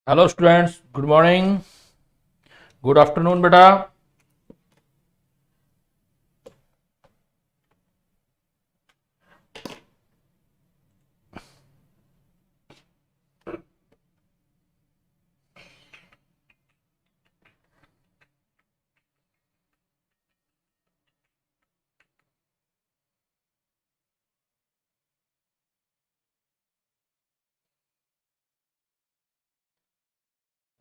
Hello students, good morning, good afternoon बेटा।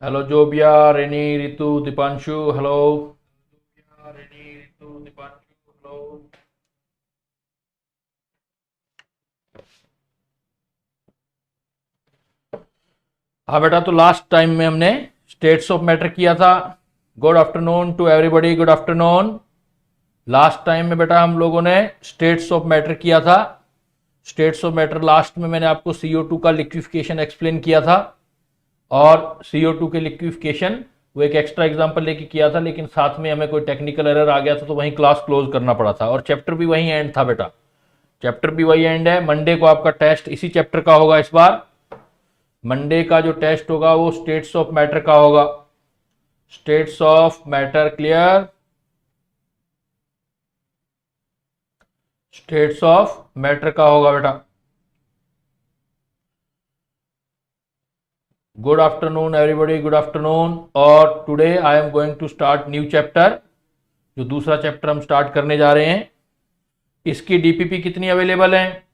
Hello जोबिया, रेनी, Ritu, Deepanshu, hello. रेनी, Ritu, Deepanshu, hello. हाँ बेटा, तो लास्ट टाइम में हमने स्टेट्स ऑफ मैटर किया था। Good afternoon to everybody, good afternoon. Last time में बेटा हम लोगों ने स्टेट्स ऑफ मैटर किया था। स्टेट्स ऑफ मैटर लास्ट में मैंने आपको CO2 का लिक्विफिकेशन एक्सप्लेन किया था, और CO2 के लिक्विफिकेशन वो एक एक्स्ट्रा एग्जांपल लेके किया था, लेकिन साथ में हमें कोई टेक्निकल एरर आ गया था तो वहीं क्लास क्लोज करना पड़ा था, और चैप्टर भी वहीं एंड था बेटा। चैप्टर भी वही एंड है। मंडे को आपका टेस्ट इसी चैप्टर का होगा। इस बार मंडे का जो टेस्ट होगा वो स्टेट्स ऑफ मैटर का होगा। States of matter, clear? States of matter का होगा बेटा। Good afternoon everybody, good afternoon. और today I am going to start new chapter. जो दूसरा चैप्टर हम स्टार्ट करने जा रहे हैं, इसकी डीपीपी कितनी अवेलेबल है?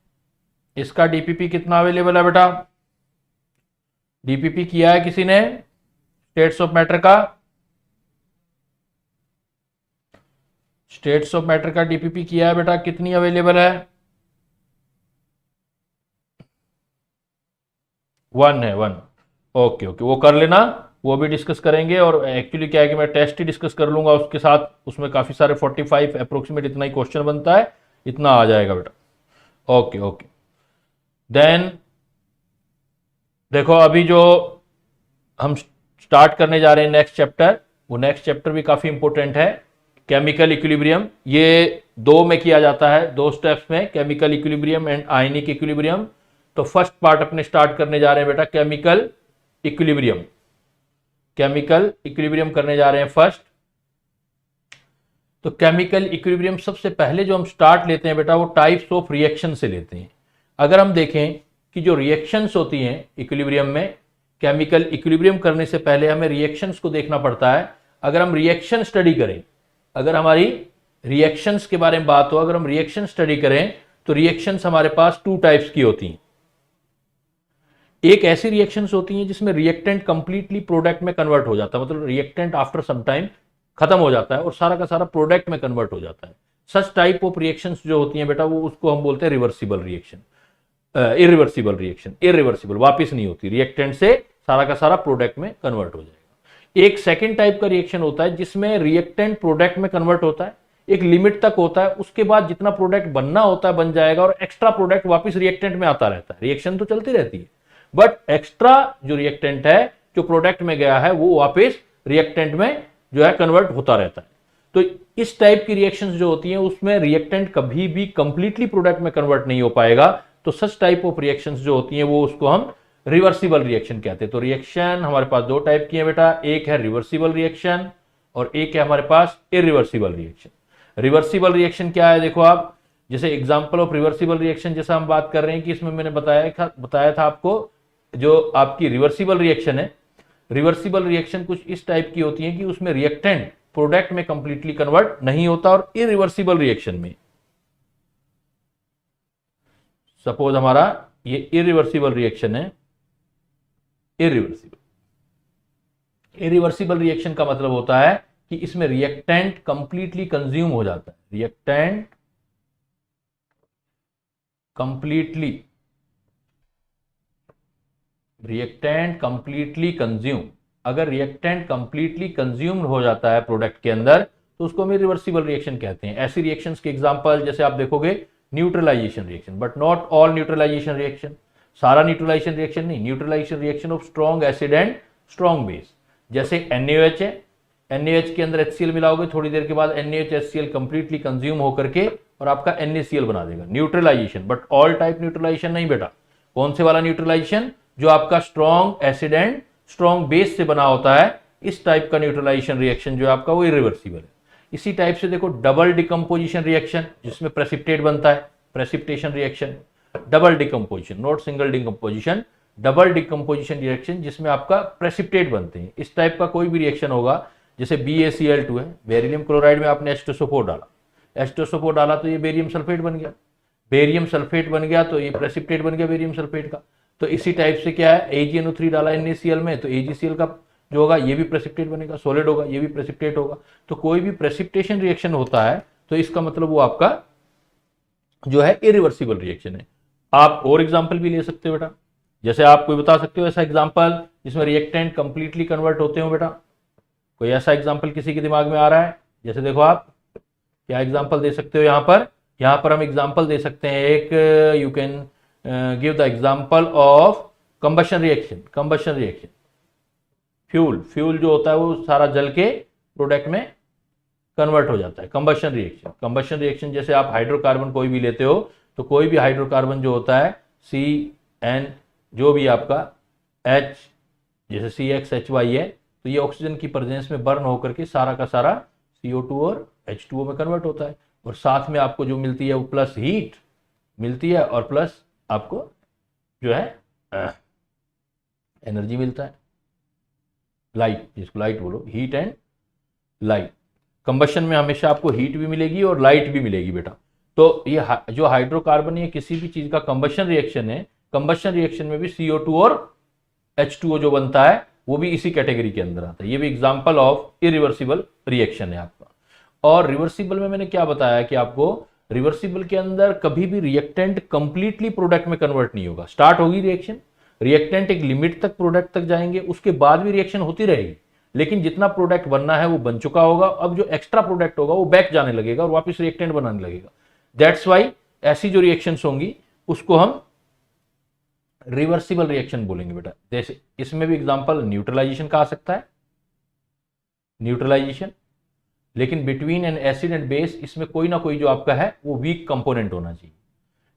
इसका डीपीपी कितना अवेलेबल है बेटा? डीपीपी किया है किसी ने स्टेट्स ऑफ मैटर का? स्टेट्स ऑफ मैटर का डीपीपी किया है बेटा, कितनी अवेलेबल है? 1 है, 1। ओके ओके, वो कर लेना, वो भी डिस्कस करेंगे। और एक्चुअली क्या है कि मैं टेस्ट ही डिस्कस कर लूंगा उसके साथ। उसमें काफी सारे 45 अप्रोक्सीमेट इतना ही क्वेश्चन बनता है, इतना आ जाएगा बेटा। Okay okay. देन देखो, अभी जो हम स्टार्ट करने जा रहे हैं नेक्स्ट चैप्टर, वो नेक्स्ट चैप्टर भी काफी इंपॉर्टेंट है। केमिकल इक्विलिब्रियम, ये दो में किया जाता है, दो स्टेप्स में, chemical equilibrium and ionic equilibrium. तो फर्स्ट पार्ट अपने स्टार्ट करने जा रहे हैं बेटा, केमिकल इक्विलिब्रियम। केमिकल इक्विलिब्रियम करने जा रहे हैं फर्स्ट। तो केमिकल इक्विलिब्रियम सबसे पहले जो हम स्टार्ट लेते हैं बेटा, वो टाइप्स ऑफ रिएक्शन से लेते हैं। अगर हम देखें कि जो रिएक्शंस होती हैं इक्विलिब्रियम में, केमिकल इक्विलिब्रियम करने से पहले हमें रिएक्शंस को देखना पड़ता है। अगर हम रिएक्शन स्टडी करें, अगर हमारी रिएक्शंस के बारे में बात हो, अगर हम रिएक्शन स्टडी करें, तो रिएक्शंस हमारे पास 2 टाइप्स की होती हैं। एक ऐसी रिएक्शंस होती हैं जिसमें रिएक्टेंट कंप्लीटली प्रोडक्ट में कन्वर्ट हो जाता है, मतलब रिएक्टेंट आफ्टर सम टाइम खत्म हो जाता है और सारा का सारा प्रोडक्ट में कन्वर्ट हो जाता है। सच टाइप ऑफ रिएक्शंस जो होती हैं बेटा, वो उसको हम बोलते हैं reversible reaction, irreversible reaction. Irreversible, वापिस नहीं होती, रिएक्टेंट से सारा का सारा प्रोडक्ट में कन्वर्ट हो जाएगा। एक सेकेंड टाइप का रिएक्शन होता है जिसमें रिएक्टेंट प्रोडक्ट में कन्वर्ट होता है, एक लिमिट तक होता है, उसके बाद जितना प्रोडक्ट बनना होता है बन जाएगा, और एक्स्ट्रा प्रोडक्ट वापस रिएक्टेंट में आता रहता है। रिएक्शन तो चलती रहती है, बट एक्स्ट्रा जो रिएक्टेंट है जो प्रोडक्ट में गया है, वो वापस रिएक्टेंट में जो है कन्वर्ट होता रहता है। तो इस टाइप की रिएक्शंस जो होती हैं, उसमें रिएक्टेंट कभी भी कंप्लीटली प्रोडक्ट में कन्वर्ट नहीं हो पाएगा। तो सच टाइप ऑफ रिएक्शंस जो होती हैं, वो उसको हम रिवर्सिबल रिएक्शन कहते हैं। तो रिएक्शन हमारे पास 2 टाइप की है बेटा, एक है रिवर्सिबल रिएक्शन और एक है हमारे पास इरिवर्सिबल रिएक्शन। रिवर्सिबल रिएक्शन क्या है, देखो आप, जैसे एग्जांपल ऑफ रिवर्सिबल रिएक्शन जैसा हम बात कर रहे हैं कि इसमें मैंने बताया था आपको, जो आपकी रिवर्सिबल रिएक्शन है, रिवर्सिबल रिएक्शन कुछ इस टाइप की होती है कि उसमें रिएक्टेंट प्रोडक्ट में कंप्लीटली कन्वर्ट नहीं होता। और इरिवर्सिबल रिएक्शन में, सपोज हमारा ये इरिवर्सिबल रिएक्शन है, इरिवर्सिबल रिएक्शन का मतलब होता है कि इसमें रिएक्टेंट कंप्लीटली कंज्यूम हो जाता है। रिएक्टेंट कंप्लीटली कंज्यूम, अगर रिएक्टेंट कंप्लीटली कंज्यूम्ड हो जाता है प्रोडक्ट के अंदर, तो उसको हम रिवर्सिबल रिएक्शन कहते हैं। ऐसी रिएक्शंस के एग्जांपल जैसे आप देखोगे, neutralisation reaction, but not all neutralisation reaction, सारा न्यूट्रलाइजेशन रिएक्शन नहीं। Neutralisation reaction of strong acid and strong base, जैसे NaOH है, NaOH के अंदर HCl मिलाओगे, थोड़ी देर के बाद NaOH HCl कंप्लीटली कंज्यूम होकर के और आपका NaCl बना देगा, neutralisation. But all type neutralisation नहीं बेटा। कौन से वाला न्यूट्रलाइजेशन? जो आपका strong acid and strong base से बना होता है, इस टाइप का न्यूट्रलाइजेशन रिएक्शन जो है आपका वो इरिवर्सिबल है। इसी टाइप से देखो डबल डिकम्पोजिशन रिएक्शन, जिसमें प्रेसिपिटेट बनता है, precipitation reaction, double decomposition, not single decomposition, double decomposition reaction जिसमें आपका प्रेसिपिटेट बनते हैं। इस टाइप का कोई भी रिएक्शन होगा, जैसे BaCl2 है, बेरिलियम क्लोराइड में आपने H2SO4 डाला, H2SO4 डाला तो ये बेरियम सल्फेट बन गया, बेरियम सल्फेट बन गया तो ये प्रेसिपिटेट बन गया बेरियम सल्फेट का। तो इसी टाइप से क्या है, AgNO3 डाला NaCl में तो AgCl का जो होगा ये भी प्रेसिपिटेट बनेगा, सॉलिड होगा, ये भी प्रेसिपिटेट होगा। तो कोई भी प्रेसिपिटेशन रिएक्शन होता है तो इसका मतलब वो आपका जो है इरिवर्सिबल रिएक्शन है। आप और एग्जांपल भी ले सकते हो बेटा, जैसे आप कोई बता सकते हो ऐसा एग्जांपल जिसमें रिएक्टेंट कंप्लीटली कन्वर्ट होते हो बेटा, कोई ऐसा एग्जांपल किसी के दिमाग में आ रहा है? जैसे देखो आप क्या एग्जांपल दे सकते हो यहाँ पर हम एग्जांपल दे सकते हैं एक, you can give the example of combustion reaction. Fuel जो होता है वो सारा जल के प्रोडक्ट में कन्वर्ट हो जाता है, कंबशन रिएक्शन। जैसे आप हाइड्रोकार्बन कोई भी लेते हो तो कोई भी हाइड्रोकार्बन जो होता है CN जो भी आपका H जैसे CXHY है, तो ये ऑक्सीजन की प्रेजेंस में बर्न होकर के सारा का सारा CO2 और H2O में कन्वर्ट होता है, और साथ में आपको जो मिलती है वो प्लस हीट मिलती है और प्लस आपको जो है एनर्जी मिलता है, लाइट, जिसको लाइट बोलो, हीट एंड लाइट। कंबशन में हमेशा आपको हीट भी मिलेगी और लाइट भी मिलेगी बेटा। तो ये जो हाइड्रोकार्बन है किसी भी चीज का कंबशन रिएक्शन है, कंबशन रिएक्शन में भी CO2 और H2O जो बनता है वो भी इसी कैटेगरी के अंदर आता है। ये भी एग्जांपल ऑफ इरिवर्सिबल रिएक्शन है आपका। और रिवर्सिबल में मैंने क्या बताया कि आपको रिवर्सिबल के अंदर कभी भी रिएक्टेंट कंप्लीटली प्रोडक्ट में कन्वर्ट नहीं होगा। स्टार्ट होगी रिएक्शन, रिएक्टेंट एक लिमिट तक प्रोडक्ट तक जाएंगे, उसके बाद भी रिएक्शन होती रहेगी, लेकिन जितना प्रोडक्ट बनना है वो बन चुका होगा। अब जो एक्स्ट्रा प्रोडक्ट होगा वो बैक जाने लगेगा और वापस रिएक्टेंट बनाने लगेगा। दैट्स वाई ऐसी जो रिएक्शंस होंगी उसको हम रिवर्सिबल रिएक्शन बोलेंगे बेटा। जैसे इसमें भी एग्जांपल न्यूट्रलाइजेशन का आ सकता है, न्यूट्रलाइजेशन, लेकिन between N acid and base इसमें कोई ना कोई जो आपका है वो वीक कंपोनेंट होना चाहिए।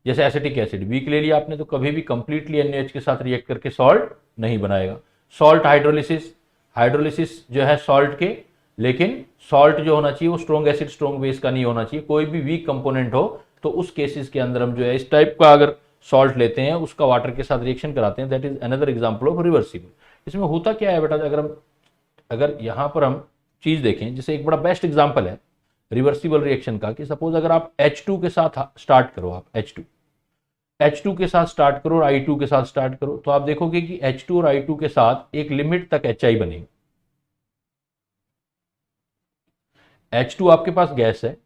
जैसे एसिटिक एसिड वीक ले लिया आपने तो कभी भी कंप्लीटली NaOH के साथ रिएक्ट करके सॉल्ट नहीं बनाएगा। सॉल्ट हाइड्रोलिसिस जो है सॉल्ट के, लेकिन सॉल्ट जो होना चाहिए वो स्ट्रॉन्ग एसिड स्ट्रॉन्ग बेस का नहीं होना चाहिए। कोई भी वीक कंपोनेंट हो तो उस केसेस के अंदर हम जो है इस टाइप का अगर सॉल्ट लेते हैं उसका वाटर के साथ रिएक्शन कराते हैं, that is another example of reversible. इसमें होता क्या है बेटा, अगर यहां पर हम चीज देखें, जैसे एक बड़ा बेस्ट एग्जांपल है रिवर्सिबल रिएक्शन का कि सपोज अगर आप H2 के साथ स्टार्ट करो, आप H2 के साथ स्टार्ट करो और I2 के साथ स्टार्ट करो, तो आप देखोगे कि H2 और I2 के साथ एक लिमिट तक HI बनेगी। H2 आपके पास गैस है,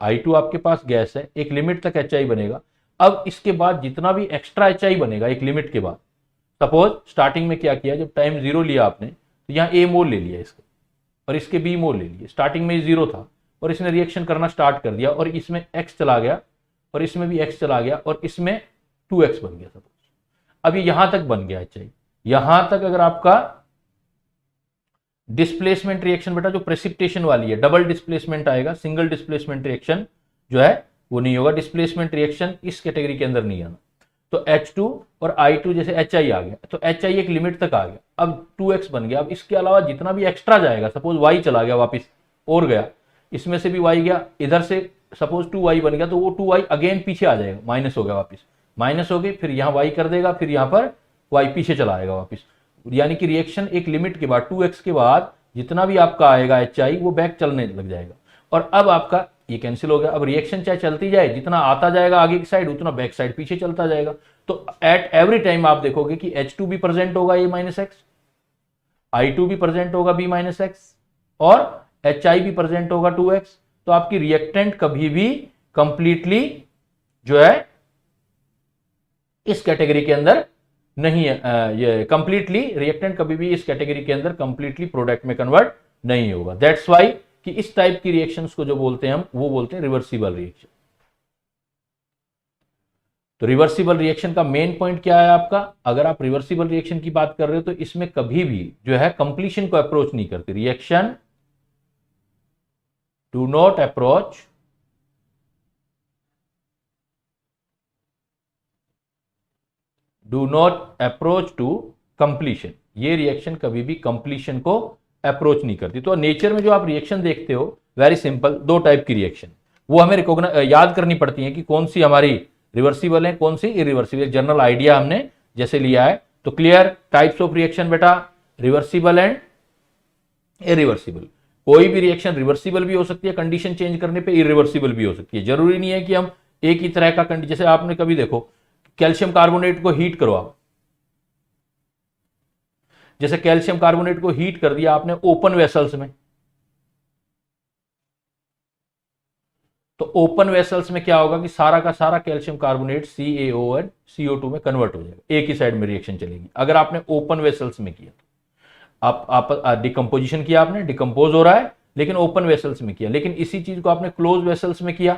I2 आपके पास गैस है, एक लिमिट तक HI बनेगा। अब इसके बाद जितना भी एक्स्ट्रा HI बनेगा एक लिमिट के बाद, सपोज स्टार्टिंग में क्या किया, जब टाइम 0 लिया आपने तो यहाँ A मोल ले लिया इसका और इसके B मोल ले लिए। स्टार्टिंग में 0 था और इसने रिएक्शन करना स्टार्ट कर दिया और इसमें X चला गया और इसमें भी X चला गया और इसमें 2X बन गया सपोज। अब ये यहां तक बन गया HI। यहां तक अगर आपका डिस्प्लेसमेंट रिएक्शन बेटा जो प्रेसिपिटेशन वाली है, डबल डिस्प्लेसमेंट आएगा, सिंगल डिस्प्लेसमेंट रिएक्शन जो है वो नहीं होगा। डिस्प्लेसमेंट रिएक्शन इस कैटेगरी के अंदर नहीं आना। तो H2 और I2 जैसे HI आ गया तो HI एक लिमिट तक आ गया, अब 2X बन गया। अब इसके अलावा जितना भी एक्स्ट्रा जाएगा, सपोज Y चला गया वापस और गया, इसमें से भी Y गया, इधर से सपोज 2Y बन गया तो वो 2Y अगेन पीछे आ जाएगा, माइनस हो गया, वापस माइनस हो गई, फिर यहाँ Y कर देगा, फिर यहाँ पर Y पीछे चला आएगा वापस। यानी कि रिएक्शन एक लिमिट के बाद 2X के बाद जितना भी आपका आएगा HI वो बैक चलने लग जाएगा और अब आपका ये कैंसिल हो गया। अब रिएक्शन चाहे चलती जाए, जितना आता जाएगा आगे की साइड उतना बैक साइड पीछे चलता जाएगा। तो एट एवरी टाइम आप देखोगे कि H2 भी प्रेजेंट होगा A माइनस एक्स, I2 भी प्रेजेंट होगा B माइनस एक्स और HI भी प्रेजेंट होगा 2X। तो आपकी रिएक्टेंट कभी भी कंप्लीटली जो है इस कैटेगरी के अंदर नहीं है, ये कंप्लीटली रिएक्टेंट कभी भी इस कैटेगरी के अंदर कंप्लीटली प्रोडक्ट में कन्वर्ट नहीं होगा। दैट्स वाई कि इस टाइप की रिएक्शंस को जो बोलते हैं हम वो बोलते हैं रिवर्सिबल रिएक्शन। तो रिवर्सिबल रिएक्शन का मेन पॉइंट क्या है आपका, अगर आप रिवर्सिबल रिएक्शन की बात कर रहे हो तो इसमें कभी भी जो है कंप्लीशन को अप्रोच नहीं करती। Reaction do not approach to completion. ये रिएक्शन कभी भी कंप्लीशन को अप्रोच नहीं करती। तो नेचर में जो आप रिएक्शन देखते हो वेरी सिंपल, दो टाइप की रिएक्शन, वो हमें याद करनी पड़ती है कि कौन सी हमारी रिवर्सिबल है, कौन सी इरिवर्सिबल। जनरल आइडिया हमने जैसे लिया है, तो क्लियर टाइप्स ऑफ रिएक्शन बेटा, रिवर्सिबल एंड इरिवर्सिबल। कोई भी रिएक्शन रिवर्सिबल भी हो सकती है कंडीशन चेंज करने पे, इरिवर्सिबल भी हो सकती है। जरूरी नहीं है कि हम एक ही तरह का जैसे आपने कभी देखो कैल्शियम कार्बोनेट को हीट करो आप, जैसे कैल्शियम कार्बोनेट को हीट कर दिया आपने ओपन वेसल्स में, तो ओपन वेसल्स में क्या होगा कि सारा का सारा कैल्शियम कार्बोनेट CaO और CO2 में कन्वर्ट हो जाएगा, एक ही साइड में रिएक्शन चलेगी। अगर आपने ओपन वेसल्स में किया, आप डिकम्पोजिशन किया, आपने डिकम्पोज हो रहा है लेकिन ओपन वेसल्स में किया। लेकिन इसी चीज को आपने क्लोज वेसल्स में किया,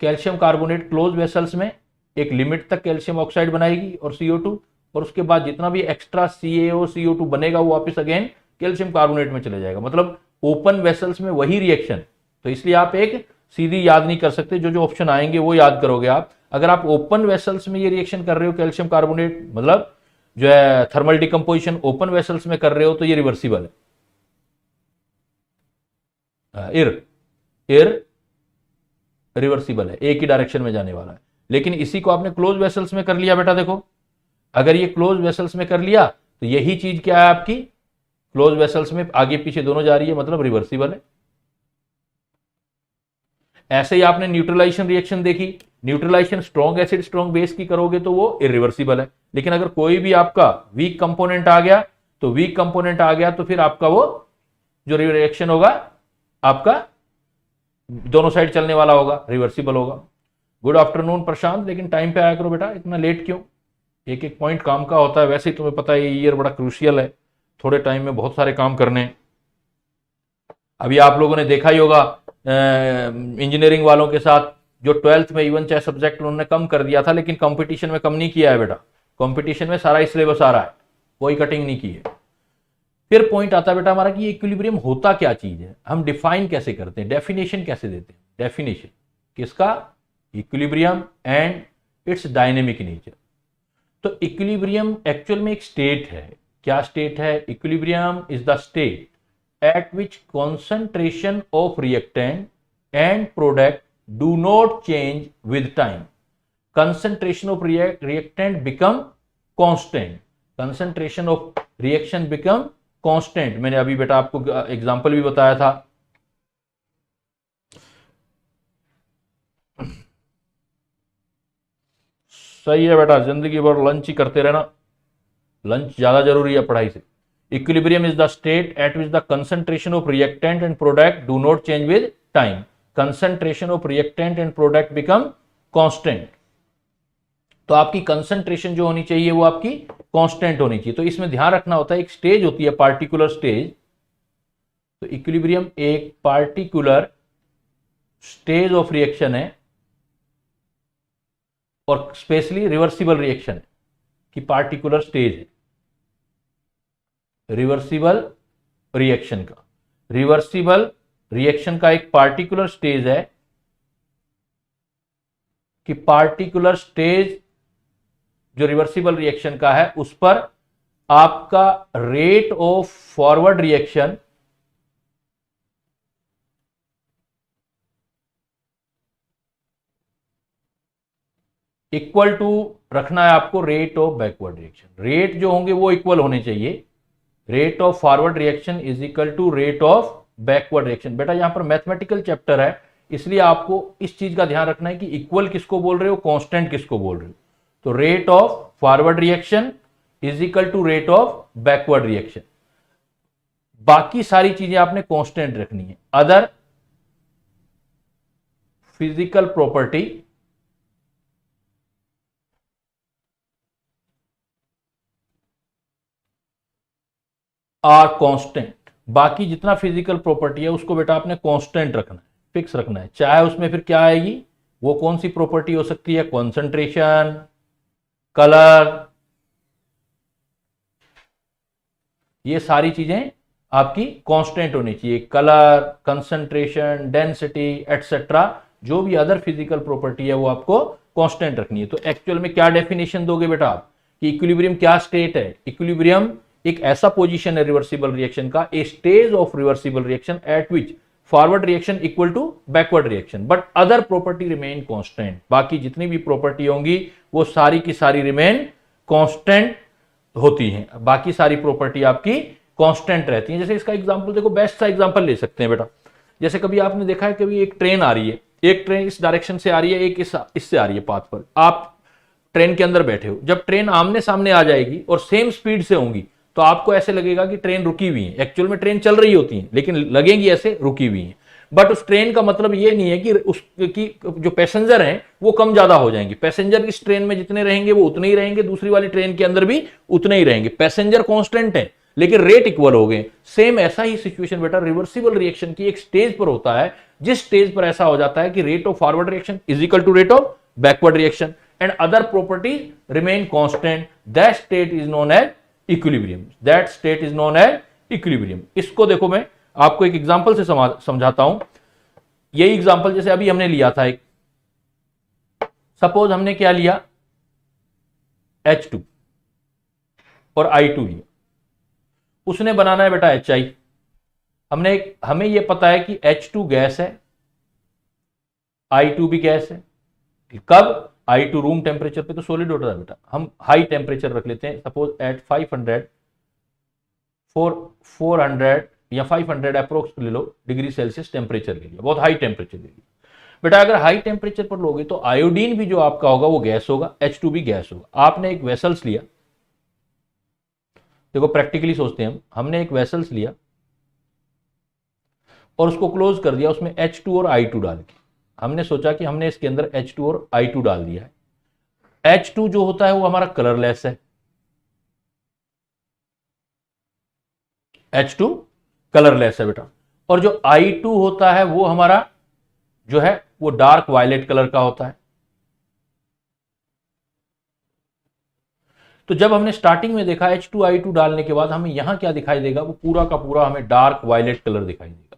कैल्शियम कार्बोनेट क्लोज वेसल्स में एक लिमिट तक कैल्शियम ऑक्साइड बनाएगी और CO2, और उसके बाद जितना भी एक्स्ट्रा CaO CO2 बनेगा वो वापस अगेन कैल्शियम कार्बोनेट में चले जाएगा। मतलब ओपन वेसल्स में वही रिएक्शन। तो इसलिए आप एक सीधी याद नहीं कर सकते, जो जो ऑप्शन आएंगे वो याद करोगे आप। अगर आप ओपन वेसल्स में ये रिएक्शन कर रहे हो कैल्शियम कार्बोनेट, मतलब जो है थर्मल डिकम्पोजिशन ओपन वेसल्स में कर रहे हो, तो ये रिवर्सिबल है, रिवर्सिबल है, एक ही डायरेक्शन में जाने वाला है। लेकिन इसी को आपने क्लोज वेसल्स में कर लिया बेटा, देखो अगर ये क्लोज वेसल्स में कर लिया तो यही चीज क्या है आपकी क्लोज वेसल्स में आगे पीछे दोनों जा रही है, मतलब रिवर्सिबल है। ऐसे ही आपने न्यूट्रलाइजेशन रिएक्शन देखी, neutralisation strong acid strong base की करोगे तो वो इरिवर्सिबल है। लेकिन अगर कोई भी आपका वीक कंपोनेंट आ गया, तो वीक कंपोनेंट आ गया तो फिर आपका वो जो रिएक्शन होगा आपका दोनों साइड चलने वाला होगा, रिवर्सिबल होगा। गुड आफ्टरनून प्रशांत, लेकिन टाइम पे आया करो बेटा, इतना लेट क्यों? एक एक पॉइंट काम का होता है, वैसे ही तुम्हें पता है ये ईयर बड़ा क्रूशियल है, थोड़े टाइम में बहुत सारे काम करने। अभी आप लोगों ने देखा ही होगा इंजीनियरिंग वालों के साथ, जो 12th में इवन चाहे सब्जेक्ट उन्होंने कम कर दिया था, लेकिन कंपटीशन में कम नहीं किया है बेटा। कंपटीशन में सारा ही सिलेबस आ रहा है, कोई कटिंग नहीं की है। फिर पॉइंट आता है बेटा हमारा कि इक्विलिब्रियम होता क्या चीज है, हम डिफाइन कैसे करते हैं, डेफिनेशन कैसे देते हैं। डेफिनेशन किसका? Equilibrium and it's dynamic nature. तो इक्विलिब्रियम एक्चुअल में एक स्टेट है। क्या स्टेट है? Equilibrium is the state at which concentration of reactant and product do not change with time. Concentration of reactant become constant. Concentration of reaction become constant. मैंने अभी बेटा आपको एग्जांपल भी बताया था। सही है बेटा, जिंदगी भर लंच ही करते रहना, लंच ज्यादा जरूरी है पढ़ाई से। Equilibrium is the state at which the concentration of reactant and product do not change with time. Concentration of reactant and product become constant. तो आपकी concentration जो होनी चाहिए वो आपकी constant होनी चाहिए। तो इसमें ध्यान रखना होता है, एक स्टेज होती है पार्टिकुलर स्टेज। तो इक्विलिब्रियम एक पार्टिकुलर स्टेज ऑफ रिएक्शन है, और स्पेशली रिवर्सिबल रिएक्शन है कि पार्टिकुलर स्टेज है रिवर्सिबल रिएक्शन का। रिवर्सिबल रिएक्शन का एक पार्टिकुलर स्टेज है कि पार्टिकुलर स्टेज जो रिवर्सिबल रिएक्शन का है उस पर आपका rate of forward reaction equal to रखना है आपको rate of backward reaction. Rate जो होंगे वो इक्वल होने चाहिए। Rate of forward reaction is equal to rate of backward reaction. बेटा यहां पर मैथमेटिकल चैप्टर है, इसलिए आपको इस चीज का ध्यान रखना है कि इक्वल किसको बोल रहे हो, कांस्टेंट किसको बोल रहे हो। तो rate of forward reaction is equal to rate of backward reaction. बाकी सारी चीजें आपने कांस्टेंट रखनी है। Other physical property are constant. बाकी जितना फिजिकल प्रॉपर्टी है उसको बेटा आपने कांस्टेंट रखना है, फिक्स रखना है। चाहे उसमें फिर क्या आएगी, वो कौन सी प्रॉपर्टी हो सकती है, कंसंट्रेशन, कलर, ये सारी चीजें आपकी कांस्टेंट होनी चाहिए। कलर, कंसंट्रेशन, डेंसिटी एटसेट्रा, जो भी अदर फिजिकल प्रॉपर्टी है वो आपको कांस्टेंट रखनी है। तो एक्चुअल में क्या डेफिनेशन दोगे बेटा आप कि इक्विलिब्रियम क्या स्टेट है। इक्विलिब्रियम एक ऐसा पोजीशन है रिवर्सिबल रिएक्शन का, a stage of reversible reaction at which forward reaction equal to backward reaction but other property remain constant. बाकी जितनी भी प्रॉपर्टी होंगी वो सारी की सारी रिमेन कांस्टेंट होती हैं, बाकी सारी प्रॉपर्टी आपकी कांस्टेंट रहती हैं। जैसे इसका एग्जांपल देखो, बेस्ट सा एग्जांपल ले सकते हैं बेटा। जैसे कभी आपने देखा है, कभी एक ट्रेन आ रही है, एक ट्रेन इस डायरेक्शन से आ रही है, एक इससे आ रही है पाथ पर, आप ट्रेन के अंदर बैठे हो। जब ट्रेन आमने सामने आ जाएगी और सेम स्पीड से होंगी तो आपको ऐसे लगेगा कि ट्रेन रुकी हुई है। एक्चुअल में ट्रेन चल रही होती है लेकिन लगेंगी ऐसे रुकी हुई है। बट उस ट्रेन का मतलब ये नहीं है कि उसकी जो पैसेंजर हैं वो कम ज्यादा हो जाएंगे। पैसेंजर इस ट्रेन में जितने रहेंगे वो उतने ही रहेंगे, दूसरी वाली ट्रेन के अंदर भी उतने ही रहेंगे। पैसेंजर कांस्टेंट है लेकिन रेट इक्वल हो गए। सेम ऐसा ही सिचुएशन बेटा रिवर्सिबल रिएक्शन की एक स्टेज पर होता है, जिस स्टेज पर ऐसा हो जाता है कि rate of forward reaction is equal to rate of backward reaction and other properties remain constant. That state is known as equilibrium. That state is known as equilibrium. इसको देखो, मैं आपको एक एग्जांपल से समझाता हूं। यही एग्जांपल जैसे अभी हमने लिया था, एक सपोज हमने क्या लिया, H2 और I2 लिया, उसने बनाना है बेटा HI। हमें यह पता है कि H2 गैस है, I2 भी गैस है। कब? I2 रूम टेम्परेचर पे तो सॉलिड होता है बेटा। हम हाई टेम्परेचर रख लेते हैं, सपोज एट 400 या 500 अप्रोक्स ले लो डिग्री सेल्सियस टेम्परेचर ले लिया, बहुत हाई टेम्परेचर ले लिया बेटा। अगर हाई टेम्परेचर पर लोगे तो आयोडीन भी जो आपका होगा वो गैस होगा, H2 भी गैस होगा। आपने एक वेसल्स लिया, देखो प्रैक्टिकली सोचते हैं हमने एक वेसल्स लिया और उसको क्लोज कर दिया, उसमें H2 और I2 डाल के। हमने सोचा कि हमने इसके अंदर H2 और I2 डाल दिया है। H2 जो होता है वो हमारा कलरलेस है, H2 कलरलेस है बेटा। और जो I2 होता है वो हमारा जो है वो डार्क वायलेट कलर का होता है। तो जब हमने स्टार्टिंग में देखा H2 I2 डालने के बाद हमें यहां क्या दिखाई देगा, वो पूरा का पूरा हमें डार्क वायलेट कलर दिखाई देगा,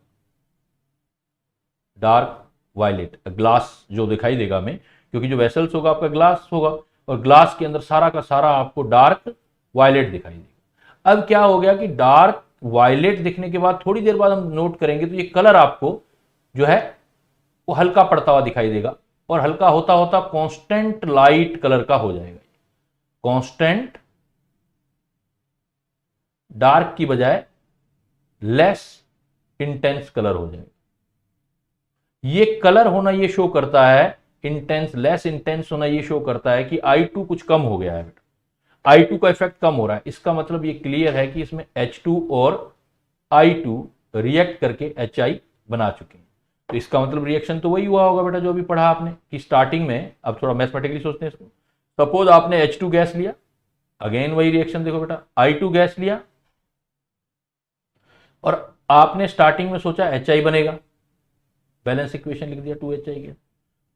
डार्क वायलेट ग्लास जो दिखाई देगा हमें, क्योंकि जो वेसल्स होगा आपका ग्लास होगा और ग्लास के अंदर सारा का सारा आपको डार्क वायलेट दिखाई देगा। अब क्या हो गया कि डार्क वायलेट दिखने के बाद थोड़ी देर बाद हम नोट करेंगे तो ये कलर आपको जो है वो हल्का पड़ता हुआ दिखाई देगा और हल्का होता होता कांस्टेंट लाइट कलर का हो जाएगा। कांस्टेंट डार्क की बजाय लेस इंटेंस कलर हो जाएगा। ये कलर होना ये शो करता है, इंटेंस लेस इंटेंस होना ये शो करता है कि I2 कुछ कम हो गया है बेटा, I2 का इफेक्ट कम हो रहा है। इसका मतलब ये क्लियर है कि इसमें H2 और I2 रिएक्ट करके HI बना चुके हैं। तो इसका मतलब रिएक्शन तो वही हुआ होगा बेटा जो अभी पढ़ा आपने कि स्टार्टिंग में। अब थोड़ा मैथमेटिकली सोचते हैं इसको। सपोज आपने H2 गैस लिया, अगेन वही रिएक्शन देखो बेटा, I2 गैस लिया और आपने स्टार्टिंग में सोचा HI बनेगा, बैलेंस इक्वेशन लिख दिया 2HI के।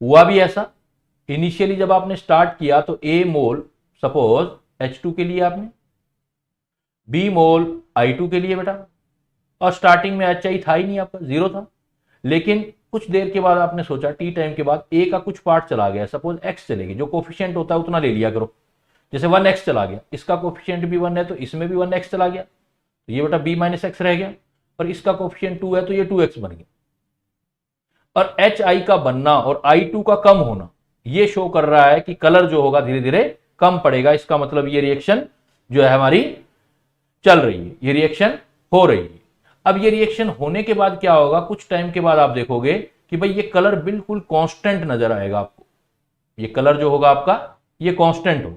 हुआ भी ऐसा, इनिशियली जब आपने स्टार्ट किया तो A मोल सपोज H2 के लिए आपने, B मोल I2 के लिए बेटा, और स्टार्टिंग में HI था ही नहीं, आपका जीरो था। लेकिन कुछ देर के बाद आपने सोचा, टी टाइम के बाद A का कुछ पार्ट चला गया, सपोज X चलेगी, जो कोफिशिएंट होता है उतना ले लिया करो। जैसे 1x चला गया, इसका कोफिशिएंट भी 1 है तो इसमें भी 1x चला गया, तो ये बेटा b माइनस एक्स रह गया, और इसका कोफिशिएंट 2 है तो ये 2x बन गया। और HI का बनना और I2 का कम होना ये शो कर रहा है कि कलर जो होगा धीरे धीरे कम पड़ेगा। इसका मतलब ये रिएक्शन जो है हमारी चल रही है, ये रिएक्शन हो रही है। अब ये रिएक्शन होने के बाद क्या होगा, कुछ टाइम के बाद आप देखोगे कि भाई ये कलर बिल्कुल कांस्टेंट नजर आएगा आपको। ये कलर जो होगा आपका ये कांस्टेंट होगा,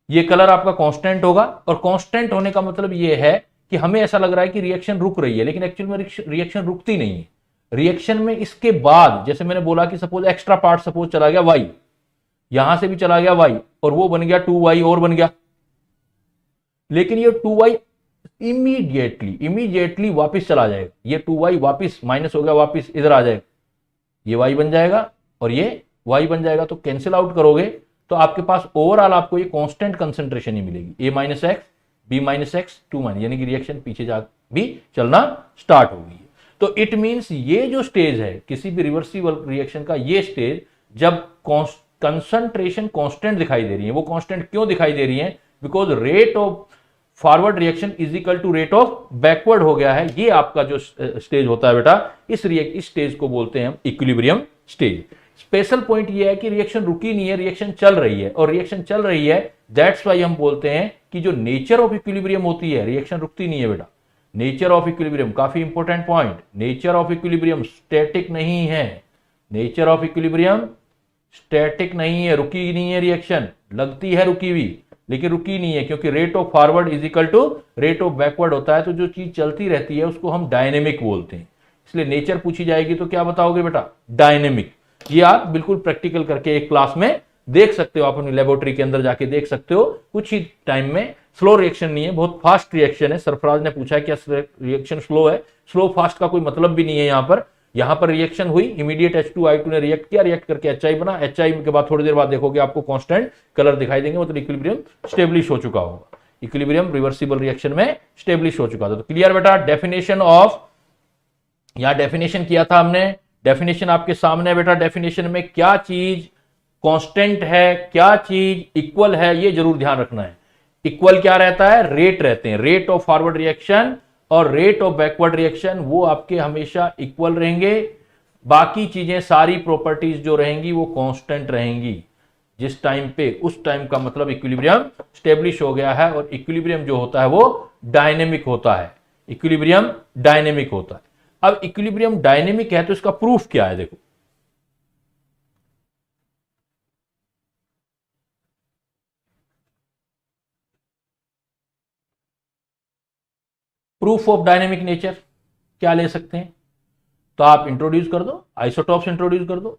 ये कलर आपका कांस्टेंट होगा। और कांस्टेंट होने का मतलब ये है कि हमें ऐसा लग रहा है कि रिएक्शन रुक रही है, लेकिन एक्चुअल में रिएक्शन रुकती नहीं है। रिएक्शन में इसके बाद जैसे मैंने बोला कि सपोज एक्स्ट्रा पार्ट सपोज चला गया y, यहां से भी चला गया y और वो बन गया 2y और बन गया, लेकिन ये 2y इमीडिएटली वापस चला जाएगा। ये 2y वापस माइनस हो गया, वापस इधर आ जाएगा, ये y बन जाएगा और ये y बन जाएगा। तो कैंसिल आउट करोगे तो आपके पास ओवरऑल आपको ये कांस्टेंट कंसंट्रेशन ही मिलेगी, a minus x b minus x 2 minus, यानी कि रिएक्शन पीछे जा भी चलना स्टार्ट हो गई है। तो इट मींस ये जो स्टेज है किसी भी रिवर्सिबल रिएक्शन का, ये स्टेज जब कंसंट्रेशन कांस्टेंट दिखाई दे रही है। वो कांस्टेंट क्यों दिखाई दे रही है? Because rate of forward reaction is equal to rate of backward हो गया है। ये आपका जो स्टेज होता है बेटा, इस स्टेज को बोलते हैं हम इक्विलिब्रियम स्टेज। स्पेशल पॉइंट ये है कि रिएक्शन रुकी नहीं है, रिएक्शन चल रही है, और रिएक्शन चल रही है दैट्स वाई हम बोलते हैं कि जो नेचर ऑफ इक्विलिब्रियम होती है, रिएक्शन रुकती नहीं है बेटा। नेचर ऑफ इक्विलिब्रियम काफी important point, nature of equilibrium static नहीं है। नेचर ऑफ इक्विलिब्रियम स्टैटिक नहीं है, रुकी नहीं है रिएक्शन, लगती है रुकी हुई लेकिन रुकी नहीं है, क्योंकि rate of forward is equal to rate of backward होता है। तो जो चीज चलती रहती है उसको हम डायनेमिक बोलते हैं। इसलिए नेचर पूछी जाएगी तो क्या बताओगे बेटा? डायनेमिक। ये आप बिल्कुल प्रैक्टिकल करके एक क्लास में देख सकते हो, आप अपनी लेबोरेटरी के अंदर जाके देख सकते हो। कुछ ही टाइम में, स्लो रिएक्शन नहीं है, बहुत फास्ट रिएक्शन है। सरफराज ने पूछा क्या रिएक्शन स्लो है? स्लो फास्ट का कोई मतलब भी नहीं है। यहां पर रिएक्शन हुई, इमीडिएट H2I2 ने रिएक्ट किया, रिएक्ट करके HI बना। HI के बाद थोड़ी देर बाद देखोगे आपको कांस्टेंट कलर दिखाई देंगे, मतलब इक्विलिब्रियम स्टेब्लिश हो चुका होगा। इक्विलिब्रियम रिवर्सिबल रिएक्शन में स्टेब्लिश हो चुका था। तो क्लियर बेटा? डेफिनेशन ऑफ, यहां डेफिनेशन किया था हमने, डेफिनेशन आपके सामने बेटा। डेफिनेशन में क्या चीज कांस्टेंट है, क्या चीज इक्वल है, ये जरूर ध्यान रखना है। इक्वल क्या रहता है? रेट रहते हैं। रेट ऑफ फॉरवर्ड रिएक्शन और रेट ऑफ बैकवर्ड रिएक्शन वो आपके हमेशा इक्वल रहेंगे। बाकी चीजें, सारी प्रॉपर्टीज जो रहेंगी वो कांस्टेंट रहेंगी। जिस टाइम पे, उस टाइम का मतलब इक्विलिब्रियम स्टेब्लिश हो गया है। और इक्विलिब्रियम जो होता है वो डायनेमिक होता है। इक्विलिब्रियम डायनेमिक होता है। अब इक्विलिब्रियम डायनेमिक है तो इसका प्रूफ क्या है? देखो, प्रूफ ऑफ डायनेमिक नेचर क्या ले सकते हैं? तो आप इंट्रोड्यूस कर दो, आइसोटॉप्स इंट्रोड्यूस कर दो।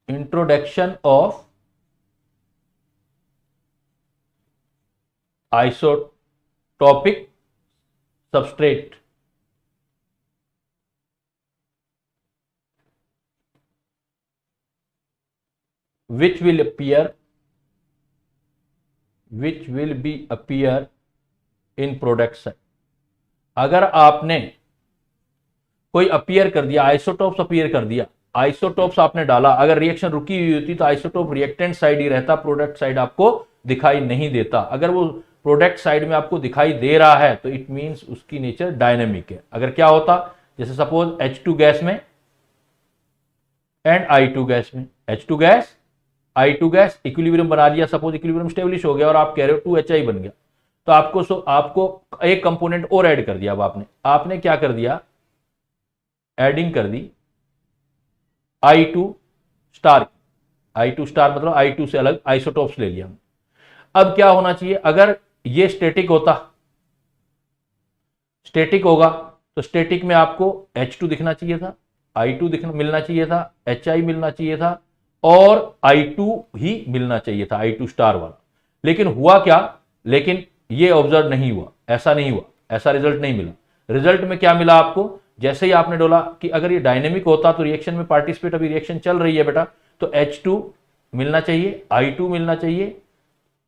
Introduction of isotopic substrate, which will be appear in product side। अगर आपने कोई अपीयर कर दिया, आइसोटॉप्स अपीयर कर दिया, आइसोटॉप्स आपने डाला, अगर रिएक्शन रुकी हुई होती तो आइसोटॉप रिएक्टेंट साइड ही रहता, प्रोडक्ट साइड आपको दिखाई नहीं देता। अगर वो प्रोडक्ट साइड में आपको दिखाई दे रहा है तो इट मींस उसकी नेचर डायनेमिक है। अगर क्या होता, जैसे सपोज H2 गैस में एंड I2 गैस में, H2 gas I2 gas equilibrium बना लिया, सपोज इक्विलिब्रियम स्टेब्लिश हो गया और आप कह रहे हो 2HI बन गया, तो आपको एक कंपोनेंट और ऐड कर दिया। अब आपने क्या कर दिया? एडिंग कर दी I2 स्टार। I2 स्टार मतलब I2 से अलग आइसोटॉप्स ले लिया। अब क्या होना चाहिए? अगर ये स्टैटिक होता, स्टैटिक होगा तो स्टैटिक में आपको H2 दिखना चाहिए था, I2 मिलना चाहिए था, HI मिलना चाहिए था और I2 ही मिलना चाहिए था, I2 स्टार वाला। लेकिन हुआ क्या? लेकिन ये ऑब्जर्व नहीं हुआ, ऐसा नहीं हुआ, ऐसा रिजल्ट नहीं मिला। रिजल्ट में क्या मिला आपको? जैसे ही आपने डोला कि अगर ये डायनेमिक होता तो रिएक्शन में पार्टिसिपेट, अभी रिएक्शन चल रही है बेटा, तो H2 मिलना चाहिए, I2 मिलना चाहिए,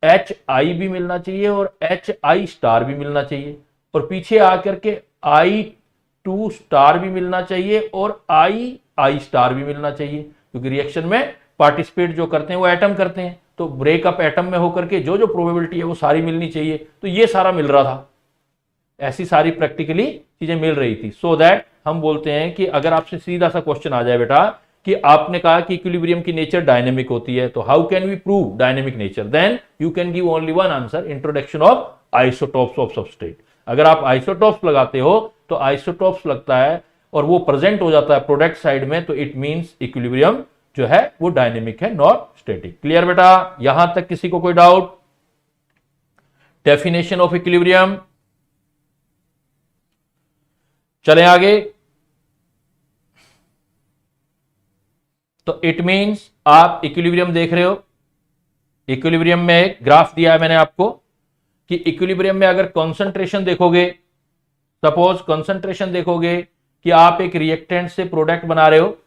HI भी मिलना चाहिए और HI स्टार भी मिलना चाहिए, और पीछे आकर के I2 स्टार भी मिलना चाहिए और I स्टार भी मिलना चाहिए, क्योंकि रिएक्शन में पार्टिसिपेट जो करते हैं वो एटम करते हैं, तो ब्रेकअप एटम में होकर के जो जो प्रोबेबिलिटी है वो सारी मिलनी चाहिए। तो ये सारा मिल रहा था, ऐसी सारी प्रैक्टिकली चीजें मिल रही थी। सो दैट हम बोलते हैं कि अगर आपसे सीधा सा क्वेश्चन आ जाए बेटा कि आपने कहा कि इक्विलिब्रियम की नेचर डायनेमिक होती है, तो how can we prove dynamic nature? Then you can give only one answer, introduction of isotopes of substrate. अगर आप आइसोटॉप्स लगाते हो तो आइसोटॉप्स लगता है और वो प्रेजेंट हो जाता है प्रोडक्ट साइड में, तो इट मींस इक्विलिब्रियम जो है वो डायनेमिक है, नॉट स्टैटिक। क्लियर बेटा? यहां तक किसी को कोई डाउट? Definition of equilibrium. चले आगे। तो इट मींस आप इक्विलिब्रियम देख रहे हो, इक्विलिब्रियम में एक ग्राफ दिया है मैंने आपको कि इक्विलिब्रियम में अगर कंसंट्रेशन देखोगे, सपोज कंसंट्रेशन देखोगे कि आप एक रिएक्टेंट से प्रोडक्ट बना रहे हो,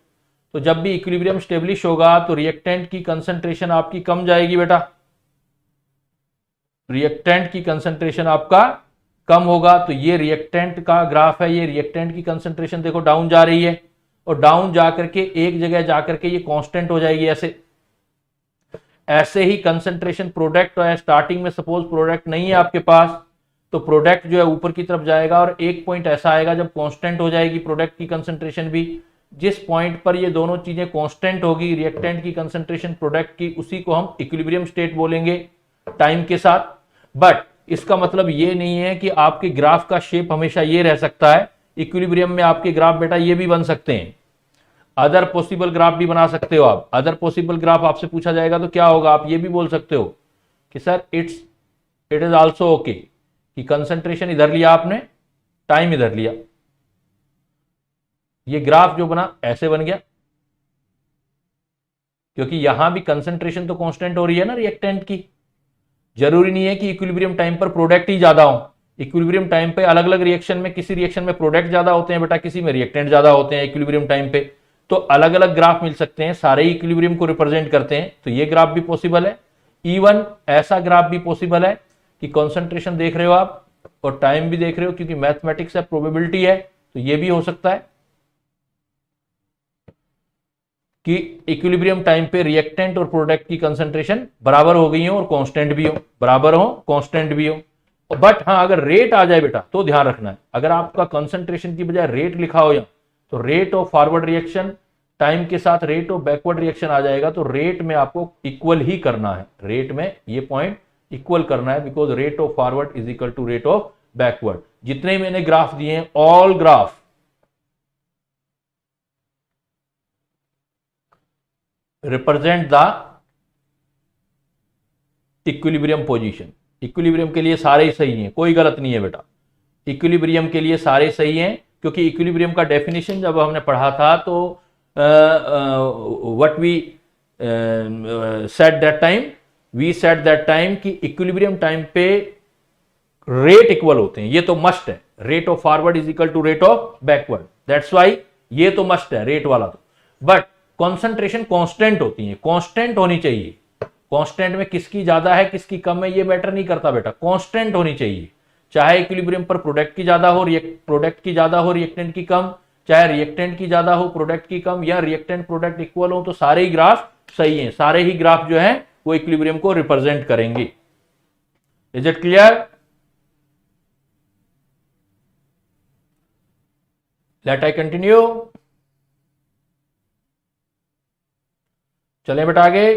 तो जब भी इक्विलिब्रियम स्टेब्लिश होगा तो रिएक्टेंट की कंसंट्रेशन आपकी कम जाएगी बेटा, रिएक्टेंट की कंसंट्रेशन आपका कम होगा। तो ये रिएक्टेंट का ग्राफ है, ये रिएक्टेंट की कंसंट्रेशन देखो डाउन जा रही है, और डाउन जाकर के एक जगह जाकर के ये कांस्टेंट हो जाएगी। ऐसे ही कंसंट्रेशन प्रोडक्ट है, स्टार्टिंग में सपोज प्रोडक्ट नहीं है आपके पास, तो प्रोडक्ट जो है ऊपर की तरफ जाएगा और एक पॉइंट ऐसा आएगा जब कांस्टेंट हो जाएगी प्रोडक्ट की कंसंट्रेशन भी। जिस पॉइंट पर ये दोनों चीजें कांस्टेंट होगी, रिएक्टेंट की कंसंट्रेशन प्रोडक्ट की, उसी को हम इक्विलिब्रियम स्टेट बोलेंगे टाइम के साथ। बट इसका मतलब ये नहीं है कि आपके ग्राफ का शेप हमेशा ये रह सकता है। इक्विलिब्रियम में आपके ग्राफ बेटा ये भी बन सकते हैं, अदर पॉसिबल ग्राफ भी बना सकते हो आप। अदर पॉसिबल ग्राफ आपसे पूछा जाएगा तो क्या होगा, आप ये भी बोल सकते हो कि sir it is also okay कि कंसंट्रेशन इधर लिया आपने, टाइम इधर लिया, ये ग्राफ जो बना ऐसे बन गया, क्योंकि यहां भी कंसंट्रेशन तो कांस्टेंट हो रही है ना रिएक्टेंट की। जरूरी नहीं है कि इक्विलिब्रियम टाइम पर प्रोडक्ट ही ज्यादा हो। इक्विलिब्रियम टाइम पे अलग अलग रिएक्शन में, किसी रिएक्शन में प्रोडक्ट ज्यादा होते हैं बेटा, किसी में रिएक्टेंट ज्यादा होते हैं इक्विलिब्रियम टाइम पे। तो अलग अलग ग्राफ मिल सकते हैं, सारे इक्विलिब्रियम को रिप्रेजेंट करते हैं, तो ये ग्राफ भी पॉसिबल है। इवन ऐसा ग्राफ भी पॉसिबल है कि कंसंट्रेशन देख रहे हो आप और टाइम भी देख रहे हो, क्योंकि मैथमेटिक्स है, प्रोबेबिलिटी है, तो ये भी हो सकता है कि इक्विलिब्रियम टाइम पे रिएक्टेंट और प्रोडक्ट की कंसंट्रेशन बराबर हो गई हो और कांस्टेंट भी हो, बराबर हो कांस्टेंट भी हो। बट हाँ, अगर रेट आ जाए बेटा तो ध्यान रखना है, अगर आपका कंसंट्रेशन की बजाय रेट लिखा हो या तो rate of forward reaction time के साथ रेट ऑफ बैकवर्ड रिएक्शन आ जाएगा, तो रेट में आपको इक्वल ही करना है, रेट में ये पॉइंट इक्वल करना है, because rate of forward is equal to rate of backward. जितने मैंने ग्राफ दिए हैं, all graph represent the equilibrium position. Equilibrium के लिए सारे ही सही हैं, कोई गलत नहीं है बेटा, इक्विलिब्रियम के लिए सारे सही हैं, क्योंकि इक्विलिब्रियम का डेफिनेशन जब हमने पढ़ा था तो what we said that time, we said that time कि इक्विलिब्रियम टाइम पे रेट इक्वल होते हैं, ये तो मस्ट है, rate of forward is equal to rate of backward, that's why ये तो मस्ट है रेट वाला तो। बट कॉन्सेंट्रेशन कांस्टेंट होती है, कांस्टेंट होनी चाहिए। कांस्टेंट में किसकी ज्यादा है किसकी कम है ये मैटर नहीं करता बेटा, कांस्टेंट होनी चाहिए। चाहे इक्विलिब्रियम पर प्रोडक्ट की ज्यादा हो, प्रोडक्ट की ज्यादा हो, रिएक्टेंट की कम, चाहे रिएक्टेंट की ज्यादा हो, प्रोडक्ट की कम, या रिएक्टेंट प्रोडक्ट इक्वल हो, तो सारे ही ग्राफ सही हैं, सारे ही ग्राफ जो है वो इक्विलिब्रियम को रिप्रेजेंट करेंगे। Is it clear? Let I continue. चलें बेटा आगे।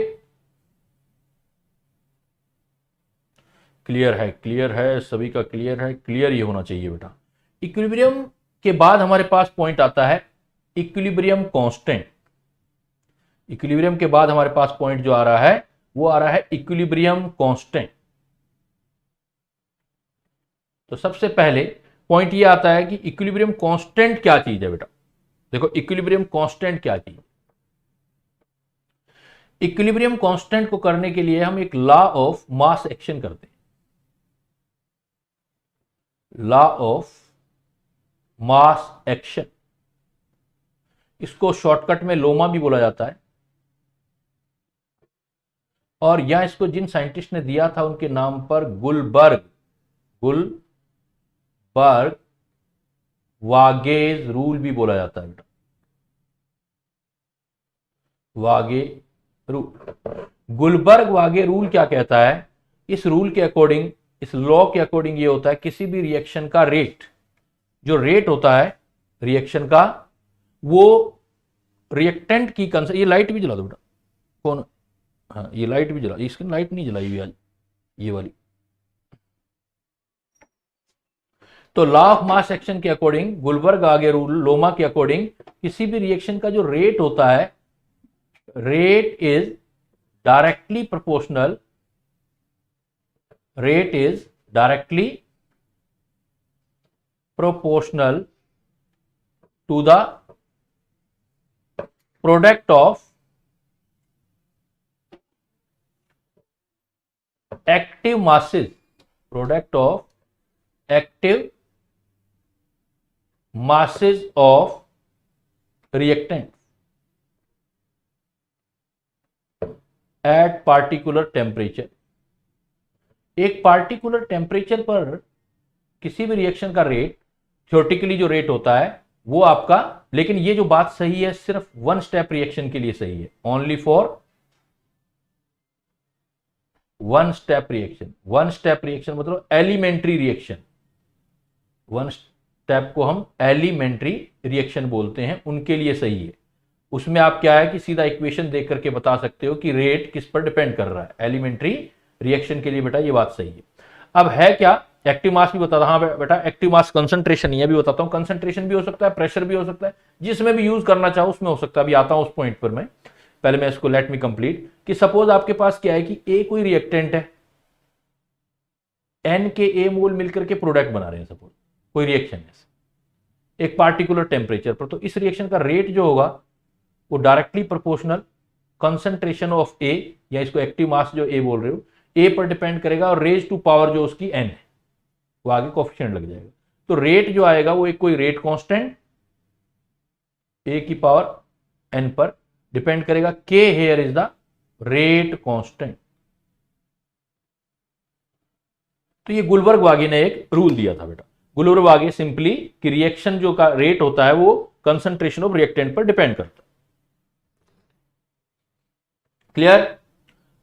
क्लियर है, सभी का क्लियर है, क्लियर ये होना चाहिए बेटा। इक्विलिब्रियम के बाद हमारे पास पॉइंट आता है इक्विलिब्रियम कांस्टेंट। इक्विलिब्रियम के बाद हमारे पास पॉइंट जो आ रहा है वो आ रहा है इक्विलिब्रियम कांस्टेंट। तो सबसे पहले पॉइंट ये आता है कि इक्विलिब्रियम कांस्टेंट क्या चीज है बेटा। देखो इक्विलिब्रियम कांस्टेंट क्या चीज, इक्विलिब्रियम कांस्टेंट को करने के लिए हम एक लॉ ऑफ मास एक्शन करते हैं, लॉ ऑफ मास एक्शन, इसको शॉर्टकट में लोमा भी बोला जाता है, और यहां इसको जिन साइंटिस्ट ने दिया था उनके नाम पर गुलबर्ग वागेज रूल भी बोला जाता है बेटा, वागे रूल। गुलबर्ग वागे रूल क्या कहता है, इस रूल के अकॉर्डिंग, इस लॉ के अकॉर्डिंग ये होता है किसी भी रिएक्शन का रेट, जो रेट होता है रिएक्शन का, वो रिएक्टेंट की ये लाइट भी जला दो बेटा, कौन, हाँ ये लाइट भी जला, इसकी लाइट नहीं जलाई हुई आज ये वाली। तो लॉ ऑफ मास एक्शन के अकॉर्डिंग, गुलबर्ग वागे रूल लोमा के अकॉर्डिंग, किसी भी रिएक्शन का जो रेट होता है, rate is directly proportional, rate is directly proportional to the product of active masses, product of active masses of reactant at particular temperature। एक particular temperature पर किसी भी रिएक्शन का रेट, थ्योरेटिकली जो रेट होता है वो आपका लेकिन ये जो बात सही है सिर्फ वन स्टेप रिएक्शन के लिए सही है, only for one step reaction. One step reaction मतलब एलिमेंट्री रिएक्शन, वन स्टेप को हम एलिमेंट्री रिएक्शन बोलते हैं, उनके लिए सही है। उसमें आप क्या है कि सीधा इक्वेशन देख करके बता सकते हो कि रेट किस पर डिपेंड कर रहा है। एलिमेंट्री रिएक्शन के लिए बेटा ये बात सही है। अब है क्या, एक्टिव मास भी बता, हाँ बेटा एक्टिव मास कंसंट्रेशन ये भी बताता हूं। कंसंट्रेशन भी हो सकता है, प्रेशर भी हो सकता है, जिसमें भी यूज करना चाहो उसमें हो सकता है। अभी आता हूं उस पॉइंट पर मैं, पहले मैं इसको लेट मी कंप्लीट कि सपोज आपके पास क्या है कि ए कोई रिएक्टेंट है, एन के ए मोल मिलकर के प्रोडक्ट बना रहे हैं, सपोज कोई रिएक्शन है एक पार्टिकुलर टेम्परेचर पर, तो इस रिएक्शन का रेट जो होगा वो डायरेक्टली प्रोपोर्शनल कंसंट्रेशन ऑफ ए, या इसको एक्टिव मास जो ए बोल रहे हो, ए पर डिपेंड करेगा, और रेज टू पावर जो उसकी एन है वो आगे कोफिशिएंट लग जाएगा। तो रेट जो आएगा वो एक कोई रेट कांस्टेंट ए की पावर एन पर डिपेंड करेगा। के here is the rate constant. तो ये गुलबर्ग-वागे ने एक रूल दिया था बेटा। गुलबर्ग-वागे सिंपली कि रिएक्शन जो का रेट होता है वो कंसंट्रेशन ऑफ रिएक्टेंट पर डिपेंड करता है। क्लियर।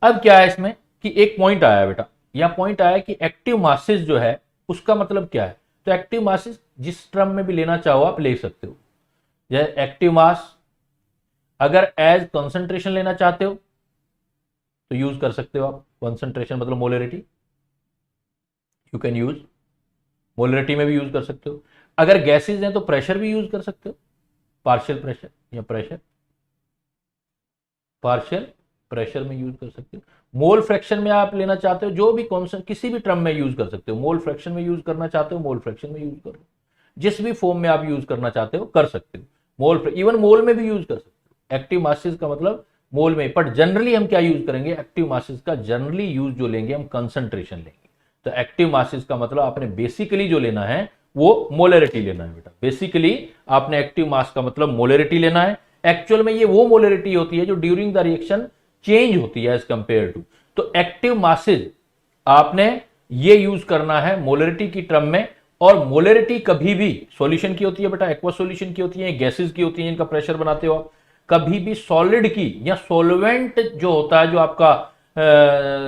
अब क्या है इसमें कि एक पॉइंट आया बेटा, यह पॉइंट आया कि एक्टिव मासेस जो है उसका मतलब क्या है। तो एक्टिव मासेस जिस टर्म में भी लेना चाहो आप ले सकते हो। जैसे एक्टिव मास अगर एज कंसंट्रेशन लेना चाहते हो तो यूज कर सकते हो आप, कंसंट्रेशन मतलब molarity, you can use, molarity में भी यूज कर सकते हो। अगर गैसेज हैं तो प्रेशर भी यूज कर सकते हो, पार्शियल प्रेशर या प्रेशर, पार्शियल प्रेशर में यूज कर सकते हो। मोल फ्रैक्शन में आप लेना चाहते हो, जो भी किसी भी टर्म में यूज कर सकते हो। मोल फ्रैक्शन में यूज करना चाहते हो मोल फ्रैक्शन में यूज करो, जिस भी फॉर्म में आप यूज करना चाहते हो कर सकते हो। मोल इवन मोल में भी यूज कर सकते हो। एक्टिव मासेस का मतलब मोल में, बट जनरली हम क्या यूज करेंगे, एक्टिव मासेस का जनरली यूज जो लेंगे हम कंसंट्रेशन लेंगे। तो एक्टिव मासेस का मतलब आपने बेसिकली जो लेना है वो मोलरिटी लेना है बेटा। बेसिकली आपने एक्टिव मास का मतलब मोलरिटी लेना है। एक्चुअल में ये वो मोलरिटी होती है जो ड्यूरिंग द रिएक्शन चेंज होती है एज कंपेयर टू। तो एक्टिव मासेज आपने ये यूज करना है मोलरिटी की टर्म में। और मोलरिटी कभी भी सॉल्यूशन की होती है बेटा, एक्वा सॉल्यूशन की होती है, गैसेस की होती है जिनका प्रेशर बनाते हो आप। कभी भी सॉलिड की या सॉल्वेंट जो होता है, जो आपका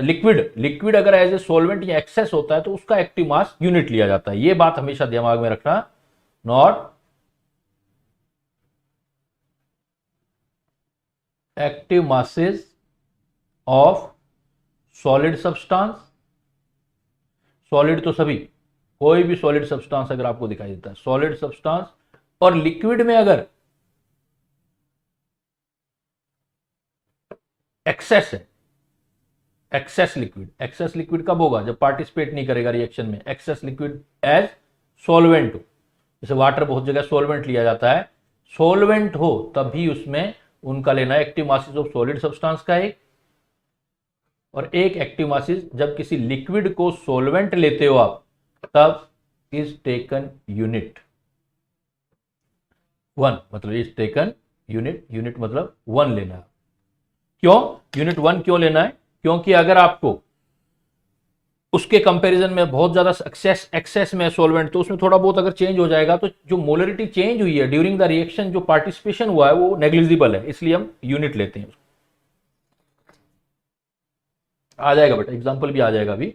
लिक्विड अगर एज ए सॉल्वेंट या एक्सेस होता है तो उसका एक्टिव मास यूनिट लिया जाता है। ये बात हमेशा दिमाग में रखना। Not active masses of solid substance, solid तो सभी, कोई भी सॉलिड सब्सटेंस अगर आपको दिखाई देता है सॉलिड सब्सटेंस, और लिक्विड में अगर एक्सेस है, एक्सेस लिक्विड कब होगा, जब पार्टिसिपेट नहीं करेगा रिएक्शन में। एक्सेस लिक्विड एज सॉल्वेंट हो, जैसे वाटर बहुत जगह सॉल्वेंट लिया जाता है, सॉल्वेंट हो तभी उसमें उनका लेना है active masses of solid substance का एक, और एक एक्टिव मासेस जब किसी लिक्विड को सॉल्वेंट लेते हो आप तब इज टेकन यूनिट वन, मतलब इज टेकन यूनिट मतलब वन लेना है। क्यों यूनिट वन क्यों लेना है, क्योंकि अगर आपको उसके कंपैरिजन में बहुत ज्यादा एक्सेस में सॉल्वेंट, तो उसमें थोड़ा बहुत अगर चेंज हो जाएगा तो जो मोलरिटी चेंज हुई है ड्यूरिंग द रिएक्शन, जो पार्टिसिपेशन हुआ है वो नेग्लिजिबल है, इसलिए हम यूनिट लेते हैं। आ जाएगा बेटा, एग्जांपल भी आ जाएगा अभी।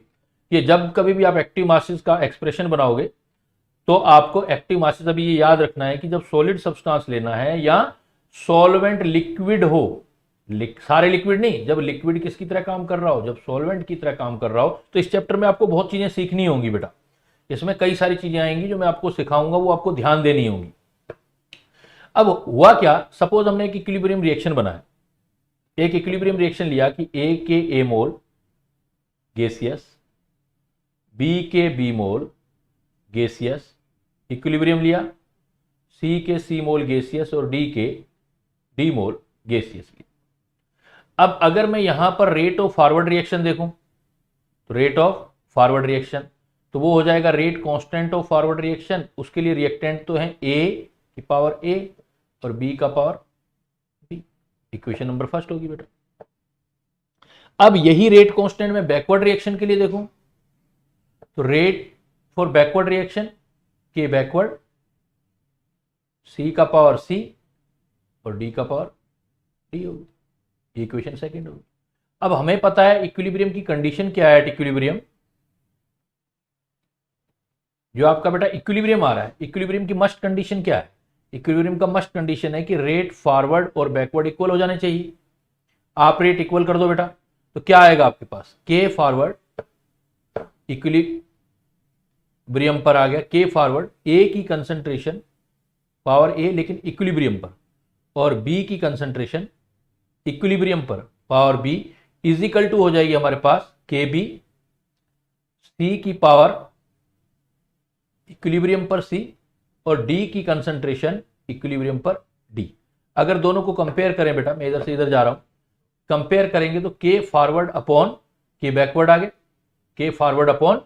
ये जब कभी भी आप एक्टिव मासेस का एक्सप्रेशन बनाओगे तो आपको एक्टिव मासेस अभी ये याद रखना है कि जब सॉलिड सब्सटेंस लेना है या सॉल्वेंट लिक्विड हो, सारे लिक्विड नहीं, जब लिक्विड किसकी तरह काम कर रहा हो, जब सॉल्वेंट की तरह काम कर रहा हो, तो इस चैप्टर में आपको बहुत चीजें सीखनी होंगी बेटा। इसमें कई सारी चीजें आएंगी जो मैं आपको सिखाऊंगा, वो आपको ध्यान देनी होंगी। अब हुआ क्या, सपोज हमने एक इक्विलिब्रियम रिएक्शन बनाया, एक इक्विलिब्रियम रिएक्शन लिया कि ए के ए मोल गैसियस, बी के बी मोल गैसियस, इक्विलिब्रियम लिया, सी के सी मोल गैसियस और डी के डी मोल गैसियस लिया। अब अगर मैं यहां पर रेट ऑफ फॉरवर्ड रिएक्शन देखूं तो रेट ऑफ फॉरवर्ड रिएक्शन तो वो हो जाएगा rate constant of forward reaction. उसके लिए रिएक्टेंट तो है ए की पावर ए और बी का power B, equation number first होगी बेटा। अब यही रेट कांस्टेंट में बैकवर्ड रिएक्शन के लिए देखूं तो रेट फॉर बैकवर्ड रिएक्शन के बैकवर्ड C का पावर C और D का पावर D होगी। इक्वेशन सेकंड होगी। अब हमें पता है इक्विलिब्रियम की कंडीशन क्या है। इक्विलिब्रियम जो आपका बेटा इक्विलिब्रियम आ रहा है, इक्विलिब्रियम की मस्ट कंडीशन क्या है? इक्विलिब्रियम का मस्ट कंडीशन है कि रेट फॉरवर्ड और बैकवर्ड इक्वल हो जाने चाहिए। आप रेट इक्वल कर दो बेटा, तो क्या आएगा आपके पास? के फॉरवर्ड इक्विलिब्रियम पर आ गया, के फॉरवर्ड ए की कंसंट्रेशन पावर ए लेकिन इक्विलिब्रियम पर, और बी की कंसंट्रेशन इक्विलिब्रियम पर power B is equal to हो जाएगी हमारे पास के बी सी की पावर इक्विलिब्रियम पर सी और डी की कंसंट्रेशन इक्विलिब्रियम पर डी। अगर दोनों को कंपेयर करें बेटा, मैं इधर से इधर जा रहा हूं, कंपेयर करेंगे तो के फॉरवर्ड अपॉन के बैकवर्ड आ गए, के फॉरवर्ड अपॉन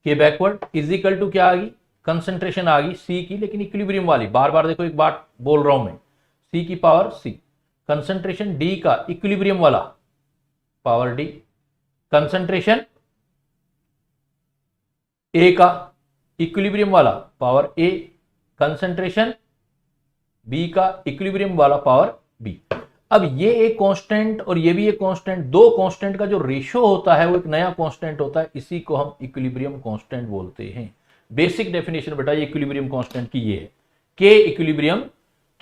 के बैकवर्ड इज इक्वल टू क्या आ गई? कंसंट्रेशन आ गई सी की लेकिन इक्विलिब्रियम वाली। बार बार देखो एक बात बोल रहा हूं मैं, सी की पावर सी, कंसंट्रेशन डी का इक्विलिब्रियम वाला पावर डी, कंसंट्रेशन ए का इक्विलिब्रियम वाला पावर ए, कंसंट्रेशन बी का इक्विलिब्रियम वाला पावर बी। अब ये एक कांस्टेंट और ये भी एक कांस्टेंट, दो कांस्टेंट का जो रेशियो होता है वो एक नया कांस्टेंट होता है, इसी को हम इक्विलिब्रियम कांस्टेंट बोलते हैं। बेसिक डेफिनेशन बेटा ये इक्विलिब्रियम कांस्टेंट की ये है। के इक्विलिब्रियम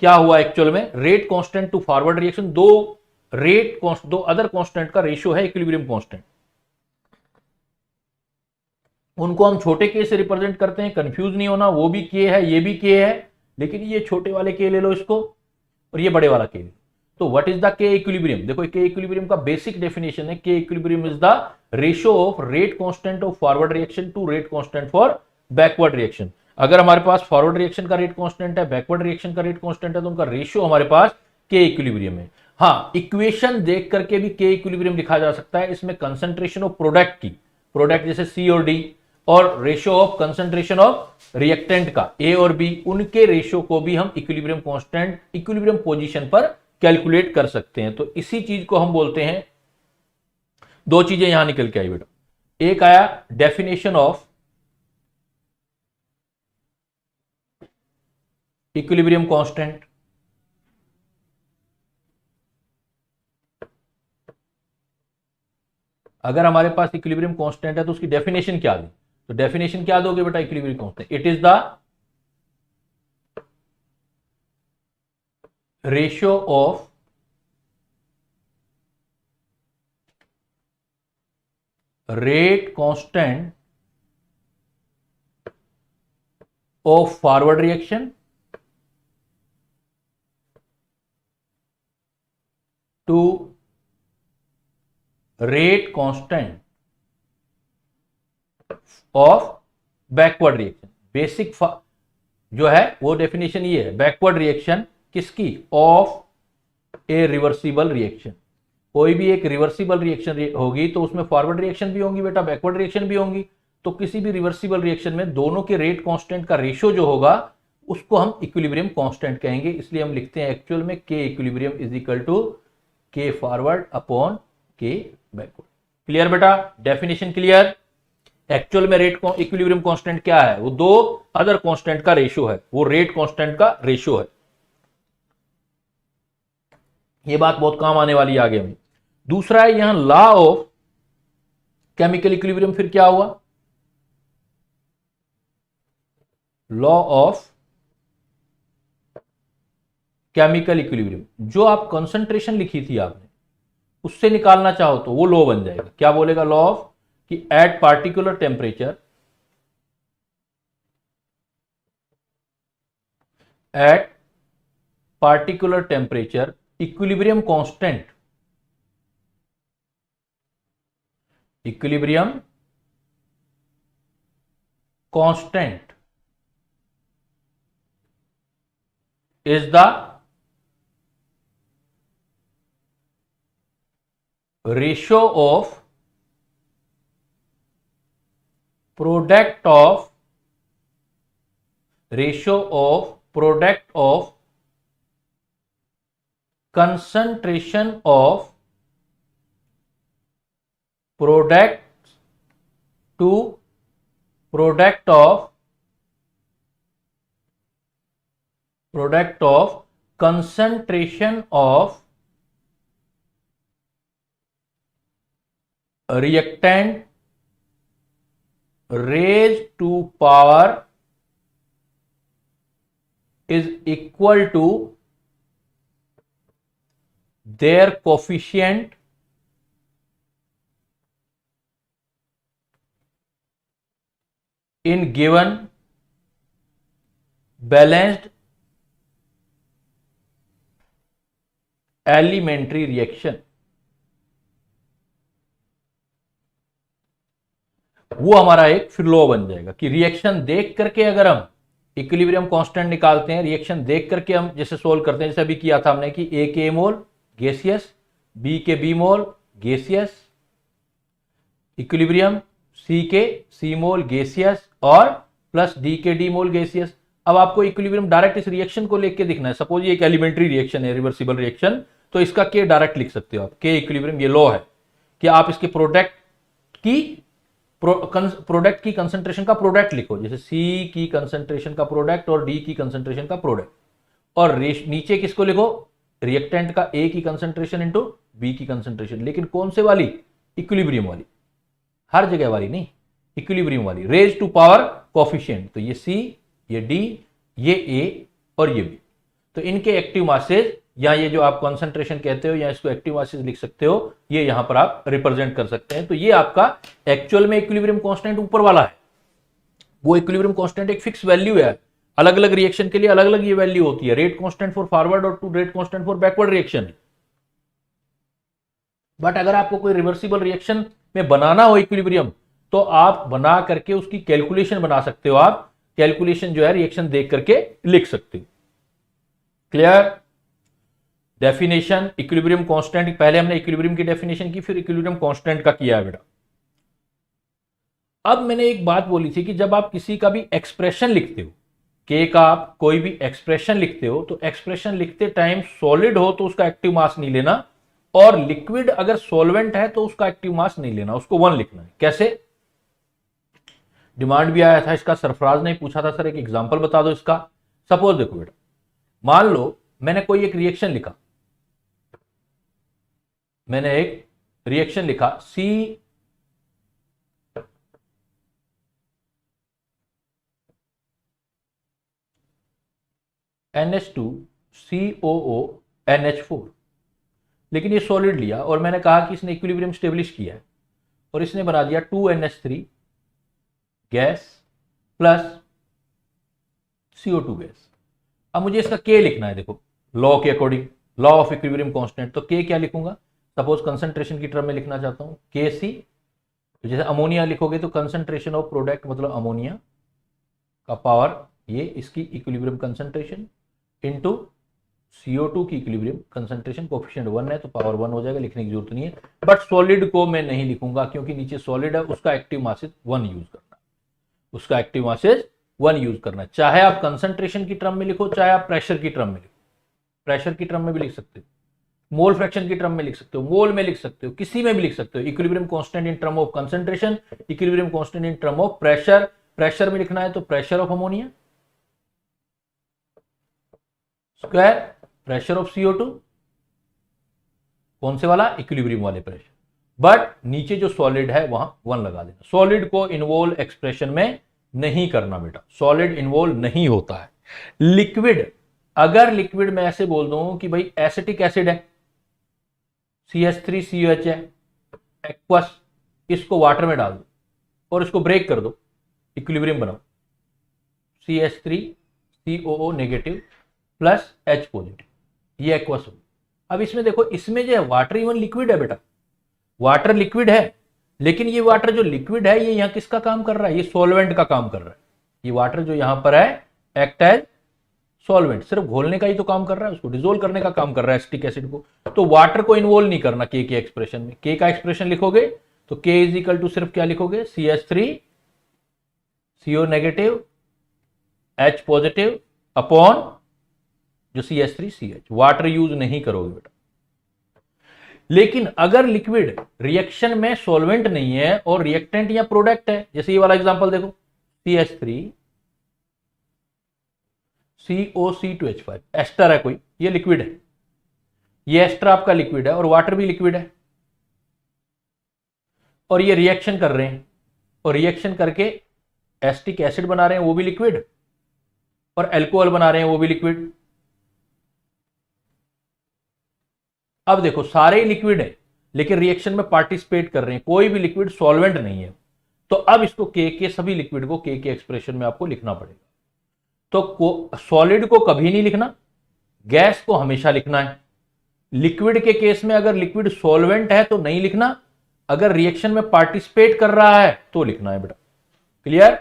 क्या हुआ एक्चुअल में? Rate constant to forward reaction, दो अदर कांस्टेंट का रेशियो है इक्विलिब्रियम कांस्टेंट। उनको हम छोटे के से रिप्रेजेंट करते हैं, कंफ्यूज नहीं होना, वो भी के है ये भी के है, लेकिन ये छोटे वाले के ले लो इसको और ये बड़े वाला के। तो what is the K equilibrium? देखो के इक्विलिब्रियम का बेसिक डेफिनेशन है, K equilibrium is the ratio of rate constant of forward reaction to rate constant for backward reaction. अगर हमारे पास फॉरवर्ड रिएक्शन का रेट कांस्टेंट है, बैकवर्ड रिएक्शन का rate constant है, तो उनका रेशियो हमारे पास के इक्विलिब्रियम है। हाँ, इक्वेशन देख करके भी के इक्विलिब्रियम लिखा जा सकता है। इसमें कंसंट्रेशन ऑफ प्रोडक्ट की, प्रोडक्ट जैसे सी और डी, और ratio of concentration of reactant का ए और बी, उनके रेशियो को भी हम इक्विलिब्रियम कांस्टेंट इक्विलिब्रियम पोजीशन पर कैलकुलेट कर सकते हैं। तो इसी चीज को हम बोलते हैं, दो चीजें यहां निकल के आई बेटा। एक आया डेफिनेशन ऑफ इक्विलिब्रियम कांस्टेंट, अगर हमारे पास इक्विलिब्रियम कांस्टेंट है तो उसकी डेफिनेशन क्या दी? तो डेफिनेशन क्या दोगे बेटा equilibrium constant? It is the ratio of rate constant of forward reaction to rate constant of backward reaction. Basic जो है वो डेफिनेशन ये है, बैकवर्ड रिएक्शन किसकी? Of a reversible reaction. कोई भी एक रिवर्सिबल रिएक्शन होगी तो उसमें फॉरवर्ड रिएक्शन भी होंगी बेटा, बैकवर्ड रिएक्शन भी होंगी। तो किसी भी रिवर्सिबल रिएक्शन में दोनों के रेट कांस्टेंट का रेशियो जो होगा उसको हम इक्विलिब्रियम कांस्टेंट कहेंगे। इसलिए हम लिखते हैं एक्चुअल में के इक्विलिब्रियम इज इक्वल टू के फॉरवर्ड अपॉन के बैकवर्ड। क्लियर बेटा? Definition clear? एक्चुअल में रेट इक्विलिब्रियम कांस्टेंट क्या है? वो दो अदर कांस्टेंट का रेशियो है, वो रेट कांस्टेंट का रेशियो है। ये बात बहुत काम आने वाली है आगे में। दूसरा है यहां लॉ ऑफ केमिकल इक्विलिब्रियम। फिर क्या हुआ? लॉ ऑफ केमिकल इक्विलिब्रियम, जो आप कंसंट्रेशन लिखी थी आपने, उससे निकालना चाहो तो वो लॉ बन जाएगा। क्या बोलेगा लॉ ऑफ? कि eight particular temperature, eight particular temperature equilibrium constant, equilibrium constant is the ratio of product of concentration of product to product of product of concentration of reactant raised to power is equal to their coefficient in given balanced elementary reaction। वो हमारा एक फिर law बन जाएगा कि reaction देख करके अगर हम इक्विलिब्रियम कांस्टेंट निकालते हैं, रिएक्शन देख करके हम जैसे सोल्व करते हैं, जैसे अभी किया था हमने कि ए के मोल गैसियस, बी के बी मोल गैसियस, इक्विलिब्रियम सी के सी मोल गैसियस और प्लस डी के डी मोल गैसियस। अब आपको इक्विलिब्रियम डायरेक्ट इस रिएक्शन को लेके दिखना है। सपोज ये एक एलिमेंट्री रिएक्शन है, रिवर्सिबल रिएक्शन, तो इसका के डायरेक्ट लिख सकते हो आप, के इक्विलिब्रियम। ये लॉ है कि आप इसके प्रोडक्ट की कंसंट्रेशन का प्रोडक्ट लिखो, जैसे सी की कंसंट्रेशन का प्रोडक्ट और डी की कंसंट्रेशन का प्रोडक्ट, और नीचे किसको लिखो, रिएक्टेंट का ए की कंसंट्रेशन इंटू बी की कंसंट्रेशन। लेकिन कौन से वाली, इक्विलिब्रियम वाली, हर जगह वाली नहीं, इक्विलिब्रियम वाली, रेज टू पावर कोफिशिएंट। तो ये सी, ये डी, ये ए और ये बी, तो इनके एक्टिव मासेज, या ये जो आप कंसंट्रेशन कहते हो या इसको एक्टिव मासेज लिख सकते हो, ये यहां पर आप रिप्रेजेंट कर सकते हैं। तो ये आपका एक्चुअल में इक्विलिब्रियम कांस्टेंट ऊपर वाला है। वो इक्विलिब्रियम कांस्टेंट एक फिक्स वैल्यू है, अलग अलग रिएक्शन के लिए अलग अलग ये वैल्यू होती है। रेट कांस्टेंट फॉर फॉरवर्ड और to rate constant for backward reaction है। बट अगर आपको कोई रिवर्सिबल रिएक्शन में बनाना हो इक्विलिब्रियम, तो आप बना करके उसकी कैलकुलेशन बना सकते हो। आप कैलकुलेशन जो है रिएक्शन देख करके लिख सकते हो। क्लियर? डेफिनेशन इक्विलिब्रियम कांस्टेंट, पहले हमने इक्विलिब्रियम की डेफिनेशन की, फिर इक्विलिब्रियम कांस्टेंट का किया है बेटा। अब मैंने एक बात बोली थी कि जब आप किसी का भी एक्सप्रेशन लिखते हो, के का आप कोई भी एक्सप्रेशन लिखते हो, तो एक्सप्रेशन लिखते टाइम सॉलिड हो तो उसका एक्टिव मास नहीं लेना, और लिक्विड अगर सॉल्वेंट है तो उसका एक्टिव मास नहीं लेना, उसको 1 लिखना है। कैसे? डिमांड भी आया था इसका, सरफराज ने पूछा था सर एक एग्जांपल बता दो इसका। सपोज देखो बेटा, मान लो मैंने कोई एक रिएक्शन लिखा, मैंने एक रिएक्शन लिखा सी NH2 COO NH4, लेकिन ये सॉलिड लिया और मैंने कहा कि इसने इक्विलिब्रियम स्टेब्लिश किया है और इसने बना दिया 2NH3 gas plus CO2 gas. अब मुझे इसका के लिखना है। देखो लॉ के according, law of equilibrium constant, तो के क्या लिखूंगा? सपोज कंसंट्रेशन की टर्म में लिखना चाहता हूं के सी, तो जैसे अमोनिया लिखोगे तो कंसंट्रेशन ऑफ प्रोडक्ट मतलब अमोनिया का पावर ये इसकी इक्विलिब्रियम कंसंट्रेशन इनटू CO2 की इक्विलिब्रियम कंसंट्रेशन, कोएफिशिएंट 1 है तो पावर 1 हो जाएगा, लिखने की जरूरत नहीं है। बट सॉलिड को मैं नहीं लिखूंगा क्योंकि नीचे सॉलिड है, उसका एक्टिव मासेज 1 यूज करना, उसका एक्टिव मासेज 1 यूज करना। चाहे आप कंसंट्रेशन की टर्म में लिखो, चाहे आप प्रेशर की टर्म में लिखो, प्रेशर की टर्म में भी लिख सकते हो, मोल फ्रैक्शन की टर्म में लिख सकते हो, मोल में लिख सकते हो, किसी में भी लिख सकते हो। Equilibrium constant in term of concentration, equilibrium constant in term of pressure. Pressure में लिखना है तो pressure of ammonia square pressure of CO2, कौन से वाला? इक्विलिब्रियम वाले प्रेशर। बट नीचे जो सॉलिड है वहां 1 लगा देना। सॉलिड को इन्वॉल्व एक्सप्रेशन में नहीं करना बेटा, सॉलिड इन्वॉल्व नहीं होता है। लिक्विड, अगर लिक्विड में ऐसे बोल दूं कि भाई एसिटिक एसिड है, CH3COH है, एक्वस, इसको वाटर में डाल दो और इसको ब्रेक कर दो, इक्विलिब्रियम बनाओ, CH3COO negative plus H positive, ये एक्वस हो। अब इसमें देखो, इसमें जो है वाटर इवन लिक्विड है बेटा, वाटर लिक्विड है, लेकिन ये वाटर जो लिक्विड है ये यहां किसका काम कर रहा है? ये सॉल्वेंट का काम कर रहा है। ये वाटर जो यहां पर है एक्ट एज सॉल्वेंट, सिर्फ घोलने का ही तो काम कर रहा है, उसको डिसोल्व करने का काम कर रहा है एसिटिक एसिड को। तो वाटर को इन्वॉल्व नहीं करना के एक्सप्रेशन में। के का एक्सप्रेशन लिखोगे तो के इज इक्वल टू सिर्फ क्या लिखोगे? CH3CO negative H positive upon जो CH3CH, वाटर यूज नहीं करोगे बेटा। लेकिन अगर लिक्विड रिएक्शन में सॉल्वेंट नहीं है और रिएक्टेंट या प्रोडक्ट है, जैसे ये वाला एग्जांपल देखो, COC2H5 एस्टर है कोई, ये लिक्विड है, ये एस्टर आपका लिक्विड है और वाटर भी लिक्विड है, और ये रिएक्शन कर रहे हैं और रिएक्शन करके एसिटिक एसिड बना रहे हैं वो भी लिक्विड, और अल्कोहल बना रहे हैं वो भी लिक्विड। अब देखो सारे ही लिक्विड है लेकिन रिएक्शन में पार्टिसिपेट कर रहे हैं, कोई भी लिक्विड सॉल्वेंट नहीं है। तो अब इसको के सभी लिक्विड को के एक्सप्रेशन में आपको लिखना पड़ेगा। तो सॉलिड को कभी नहीं लिखना, गैस को हमेशा लिखना है। लिक्विड के केस में अगर लिक्विड सॉल्वेंट है तो नहीं लिखना, अगर रिएक्शन में पार्टिसिपेट कर रहा है तो लिखना है बेटा। क्लियर?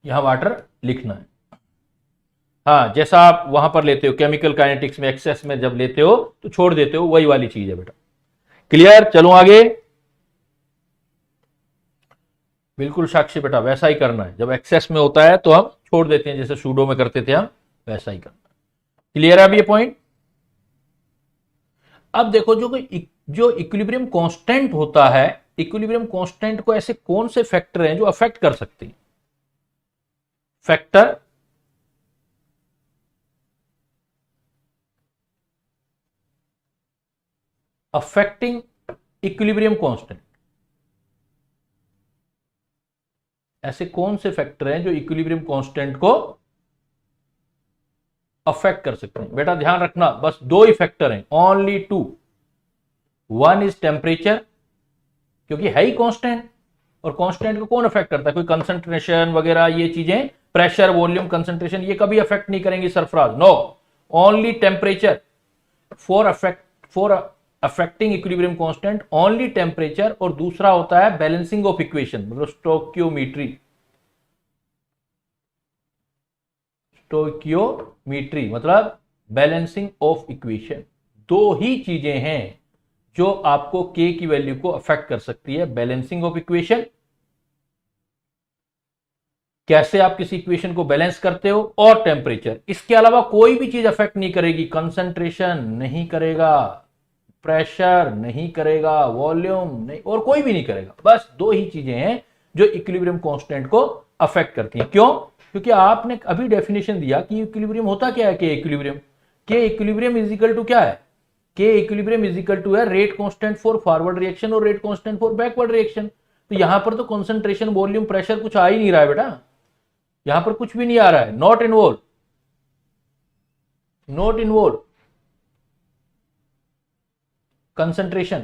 यहां वाटर लिखना है। हाँ, जैसा आप वहां पर लेते हो केमिकल काइनेटिक्स में एक्सेस में जब लेते हो तो छोड़ देते हो, वही वाली चीज है बेटा। क्लियर? चलो आगे। बिल्कुल साक्षी बेटा, वैसा ही करना है। जब एक्सेस में होता है तो हम छोड़ देते हैं, जैसे सूडो में करते थे हम, वैसा ही करना है। क्लियर है अब ये पॉइंट? अब देखो जो इक्विलिब्रियम कांस्टेंट होता है, इक्विलिब्रियम कांस्टेंट को ऐसे कौन से फैक्टर हैं जो अफेक्ट कर सकते हैं? फैक्टर अफेक्टिंग इक्विलिब्रियम कांस्टेंट, ऐसे कौन से फैक्टर हैं जो इक्विलिब्रियम कांस्टेंट को अफेक्ट कर सकते हैं? बेटा ध्यान रखना, बस दो ही फैक्टर हैं, only two. One is temperature, क्योंकि है ही कांस्टेंट, और कांस्टेंट को कौन अफेक्ट करता है? कोई कंसंट्रेशन वगैरह ये चीजें, प्रेशर, वॉल्यूम, कंसंट्रेशन, ये कभी अफेक्ट नहीं करेंगी Sarfaraz. No, only temperature for affecting equilibrium constant, only temperature. और दूसरा होता है बैलेंसिंग ऑफ इक्वेशन, मतलब स्टोक्योमीट्री। स्टोक्योमीट्री मतलब बैलेंसिंग ऑफ इक्वेशन। दो ही चीजें हैं जो आपको के की वैल्यू को अफेक्ट कर सकती है, बैलेंसिंग ऑफ इक्वेशन, कैसे आप किसी इक्वेशन को बैलेंस करते हो, और टेम्परेचर। इसके अलावा कोई भी चीज अफेक्ट नहीं करेगी। कंसंट्रेशन नहीं करेगा, प्रेशर नहीं करेगा, वॉल्यूम नहीं, और कोई भी नहीं करेगा। बस दो ही चीजें हैं जो इक्विलिब्रियम कांस्टेंट को अफेक्ट करती हैं। क्यों? क्योंकि आपने अभी डेफिनेशन दिया कि इक्विलिब्रियम होता क्या है। K equilibrium is equal to क्या है? K equilibrium is equal to है rate constant for forward reaction और rate constant for backward reaction. तो यहां पर तो कंसंट्रेशन, वॉल्यूम, प्रेशर कुछ आ ही नहीं रहा है बेटा, यहां पर कुछ भी नहीं आ रहा है। नॉट इन्वॉल्व कंसंट्रेशन,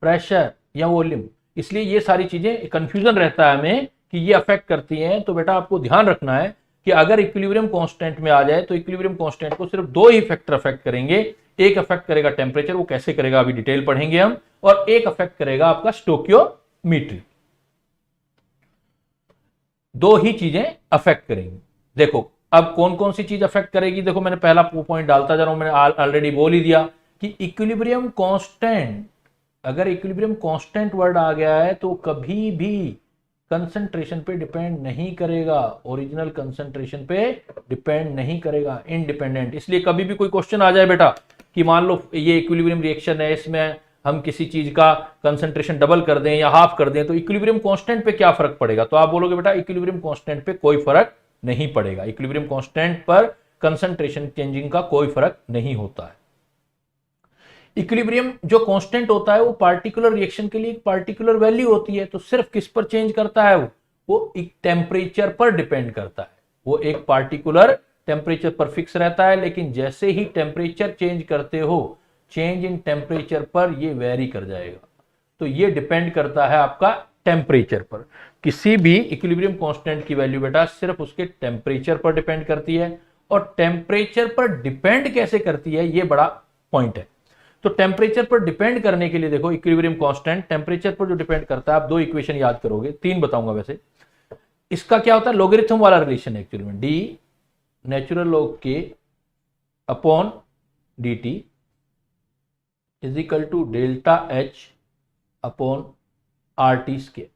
प्रेशर या वॉल्यूम। इसलिए ये सारी चीजें कंफ्यूजन रहता है हमें कि ये अफेक्ट करती हैं। तो बेटा आपको ध्यान रखना है कि अगर इक्विलिब्रियम कांस्टेंट में आ जाए तो इक्विलिब्रियम कांस्टेंट को सिर्फ दो ही फैक्टर अफेक्ट करेंगे। एक अफेक्ट करेगा टेम्परेचर, वो कैसे करेगा अभी डिटेल पढ़ेंगे हम, और एक अफेक्ट करेगा आपका स्टोक्योमीट्री। दो ही चीजें अफेक्ट करेंगी। देखो अब कौन कौन सी चीज अफेक्ट करेगी, देखो मैंने पहला पॉइंट डालता जा रहा हूं, मैंने ऑलरेडी बोल ही दिया कि इक्विलिब्रियम कांस्टेंट, अगर इक्विलिब्रियम कांस्टेंट वर्ड आ गया है तो कभी भी कंसंट्रेशन पे डिपेंड नहीं करेगा, ओरिजिनल कंसंट्रेशन पे डिपेंड नहीं करेगा, इंडिपेंडेंट। इसलिए कभी भी कोई क्वेश्चन आ जाए बेटा कि मान लो ये इक्विलिब्रियम रिएक्शन है, इसमें हम किसी चीज का कंसंट्रेशन डबल कर दें या हाफ कर दें तो इक्विलिब्रियम कांस्टेंट पे क्या फर्क पड़ेगा, तो आप बोलोगे बेटा इक्विलिब्रियम कांस्टेंट पे कोई फर्क नहीं पड़ेगा। इक्विलिब्रियम कांस्टेंट पर कंसंट्रेशन चेंजिंग का कोई फर्क नहीं होता है। इक्विलिब्रियम जो कांस्टेंट होता है वो पार्टिकुलर रिएक्शन के लिए एक पार्टिकुलर वैल्यू होती है, तो सिर्फ किस पर चेंज करता है वो एक टेम्परेचर पर डिपेंड करता है। वो एक पार्टिकुलर टेम्परेचर पर फिक्स रहता है, लेकिन जैसे ही टेम्परेचर चेंज करते हो, चेंज इन टेम्परेचर पर ये वेरी कर जाएगा। तो ये डिपेंड करता है आपका टेम्परेचर पर। किसी भी इक्विलिब्रियम कांस्टेंट की वैल्यू बेटा सिर्फ उसके टेम्परेचर पर डिपेंड करती है, और टेम्परेचर पर डिपेंड कैसे करती है ये बड़ा पॉइंट है। तो टेम्परेचर पर डिपेंड करने के लिए देखो इक्विलिब्रियम कांस्टेंट टेम्परेचर पर जो डिपेंड करता है, आप दो इक्वेशन याद करोगे, तीन बताऊंगा वैसे। इसका क्या होता है, लोगरिथम वाला रिलेशन है एक्चुअली में, d natural log K upon d T is equal to delta H upon R T square.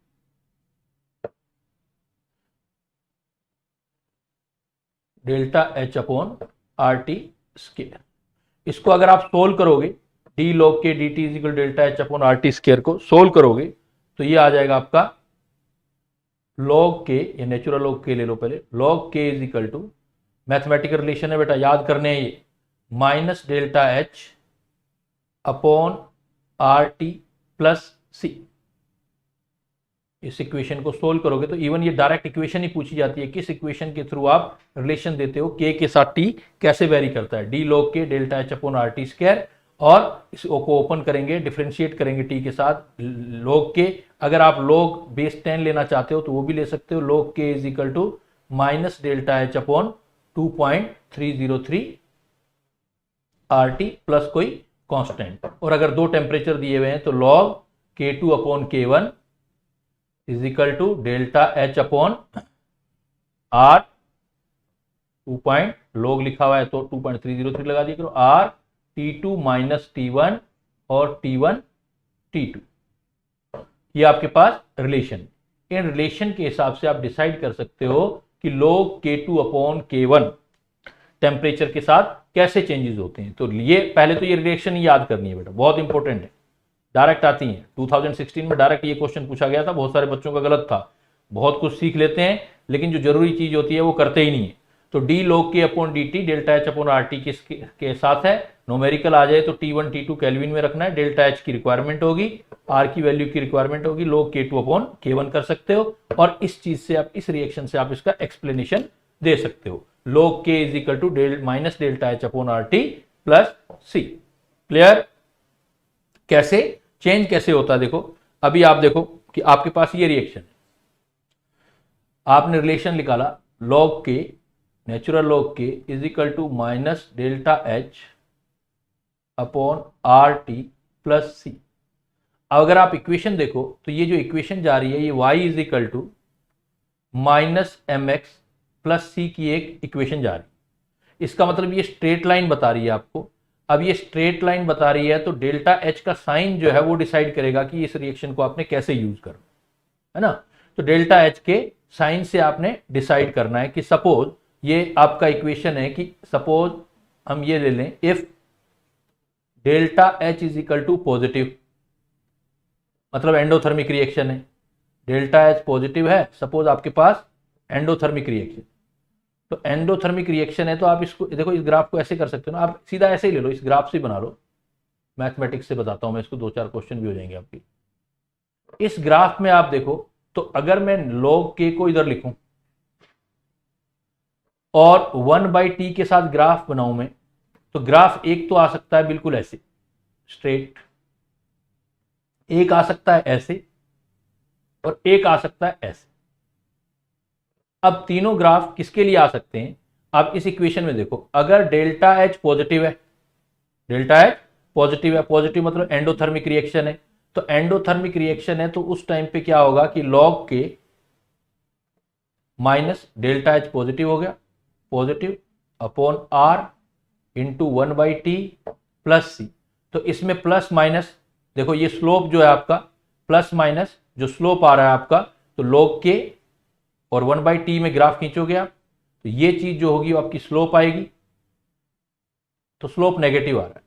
Delta H upon R T square, इसको अगर आप सोल्व करोगे, d log K d T is equal delta H upon R T square को solve करोगे तो ये आ जाएगा आपका लॉग के, ये नेचुरल लॉग के ले लो पहले, log K is equal to, mathematical relation है बेटा, याद करने हैं ये, minus delta H upon R T plus C. इस इक्वेशन को सोल्व करोगे तो इवन ये डायरेक्ट इक्वेशन ही पूछी जाती है, किस इक्वेशन के थ्रू आप रिलेशन देते हो के साथ टी कैसे वेरी करता है, डी लॉग के delta H upon R T square, और इसको ओपन करेंगे, डिफ्रेंशिएट करेंगे टी के साथ लॉग के। अगर आप लॉग बेस 10 लेना चाहते हो तो वो भी ले सकते हो, log K is equal to minus delta H upon 2.303 R T plus कोई कांस्टेंट। और अगर दो टेम्परेचर दिए हुए हैं तो log K2 upon K1 is equal to delta H upon R, log लिखा हुआ है तो 2.303 लगा दिया करो, आर T2 माइनस T1 और T1 T2। ये आपके पास रिलेशन, इन रिलेशन के हिसाब से आप डिसाइड कर सकते हो कि log K2 upon K1 temperature के साथ कैसे चेंजेस होते हैं। तो ये पहले तो ये रिलेशन याद करनी है बेटा, बहुत इंपॉर्टेंट है, डायरेक्ट आती है। 2016 में डायरेक्ट ये क्वेश्चन पूछा गया था, बहुत सारे बच्चों का गलत था। बहुत कुछ सीख लेते हैं लेकिन जो जरूरी चीज होती है वो करते ही नहीं है। तो डी log के upon d T delta H upon R T के साथ है, नोमेरिकल आ जाए तो T1 T2 केल्विन में रखना है, डेल्टा एच की रिक्वायरमेंट होगी, आर की वैल्यू की रिक्वायरमेंट होगी, log K2 अपॉन K1 कर सकते हो। और इस चीज से आप, इस रिएक्शन से आप इसका एक्सप्लेनेशन दे सकते हो, log K is equal to minus delta H upon R T plus C. Clear? कैसे चेंज कैसे होता है देखो, अभी आप देखो कि आपके पास ये रिएक्शन है, आपने रिलेशन निकाला log K, natural log K is equal to minus delta H upon R T plus C. अगर आप इक्वेशन देखो तो ये जो इक्वेशन जा रही है ये y is equal to minus M X plus C की एक इक्वेशन जा रही है। इसका मतलब ये स्ट्रेट लाइन बता रही है आपको। अब ये स्ट्रेट लाइन बता रही है तो डेल्टा एच का साइन जो है वो डिसाइड करेगा कि इस रिएक्शन को आपने कैसे यूज करना है ना। तो डेल्टा एच के साइन से आपने डिसाइड करना है कि सपोज ये आपका इक्वेशन है कि सपोज हम ये ले लें, if delta H is equal to positive, मतलब एंडोथर्मिक रिएक्शन है, डेल्टा एच पॉजिटिव है, सपोज आपके पास एंडोथर्मिक रिएक्शन। तो एंडोथर्मिक रिएक्शन है तो आप इसको देखो, इस ग्राफ को ऐसे कर सकते हो ना, आप सीधा ऐसे ही ले लो, इस ग्राफ से बना लो, मैथमेटिक्स से बताता हूं मैं इसको, 2-4 क्वेश्चन भी हो जाएंगे आपके। इस ग्राफ में आप देखो तो अगर मैं log K को इधर लिखूं और 1/t के साथ ग्राफ बनाऊं मैं, तो ग्राफ एक तो आ सकता है बिल्कुल ऐसे स्ट्रेट, एक आ सकता है ऐसे, और एक आ सकता है ऐसे। अब तीनों ग्राफ किसके लिए आ सकते हैं, आप इस इक्वेशन में देखो, अगर डेल्टा एच पॉजिटिव है, डेल्टा एच पॉजिटिव है, पॉजिटिव मतलब एंडोथर्मिक रिएक्शन है, तो एंडोथर्मिक रिएक्शन है तो उस टाइम पे क्या होगा कि log K minus delta H positive हो गया, positive upon R into 1/t plus C. तो इसमें प्लस माइनस देखो, ये स्लोप जो है आपका, प्लस माइनस जो स्लोप आ रहा है आपका, तो log K और 1/t में ग्राफ खींचोगे आप तो ये चीज जो होगी वो आपकी स्लोप आएगी। तो स्लोप नेगेटिव आ रहा है,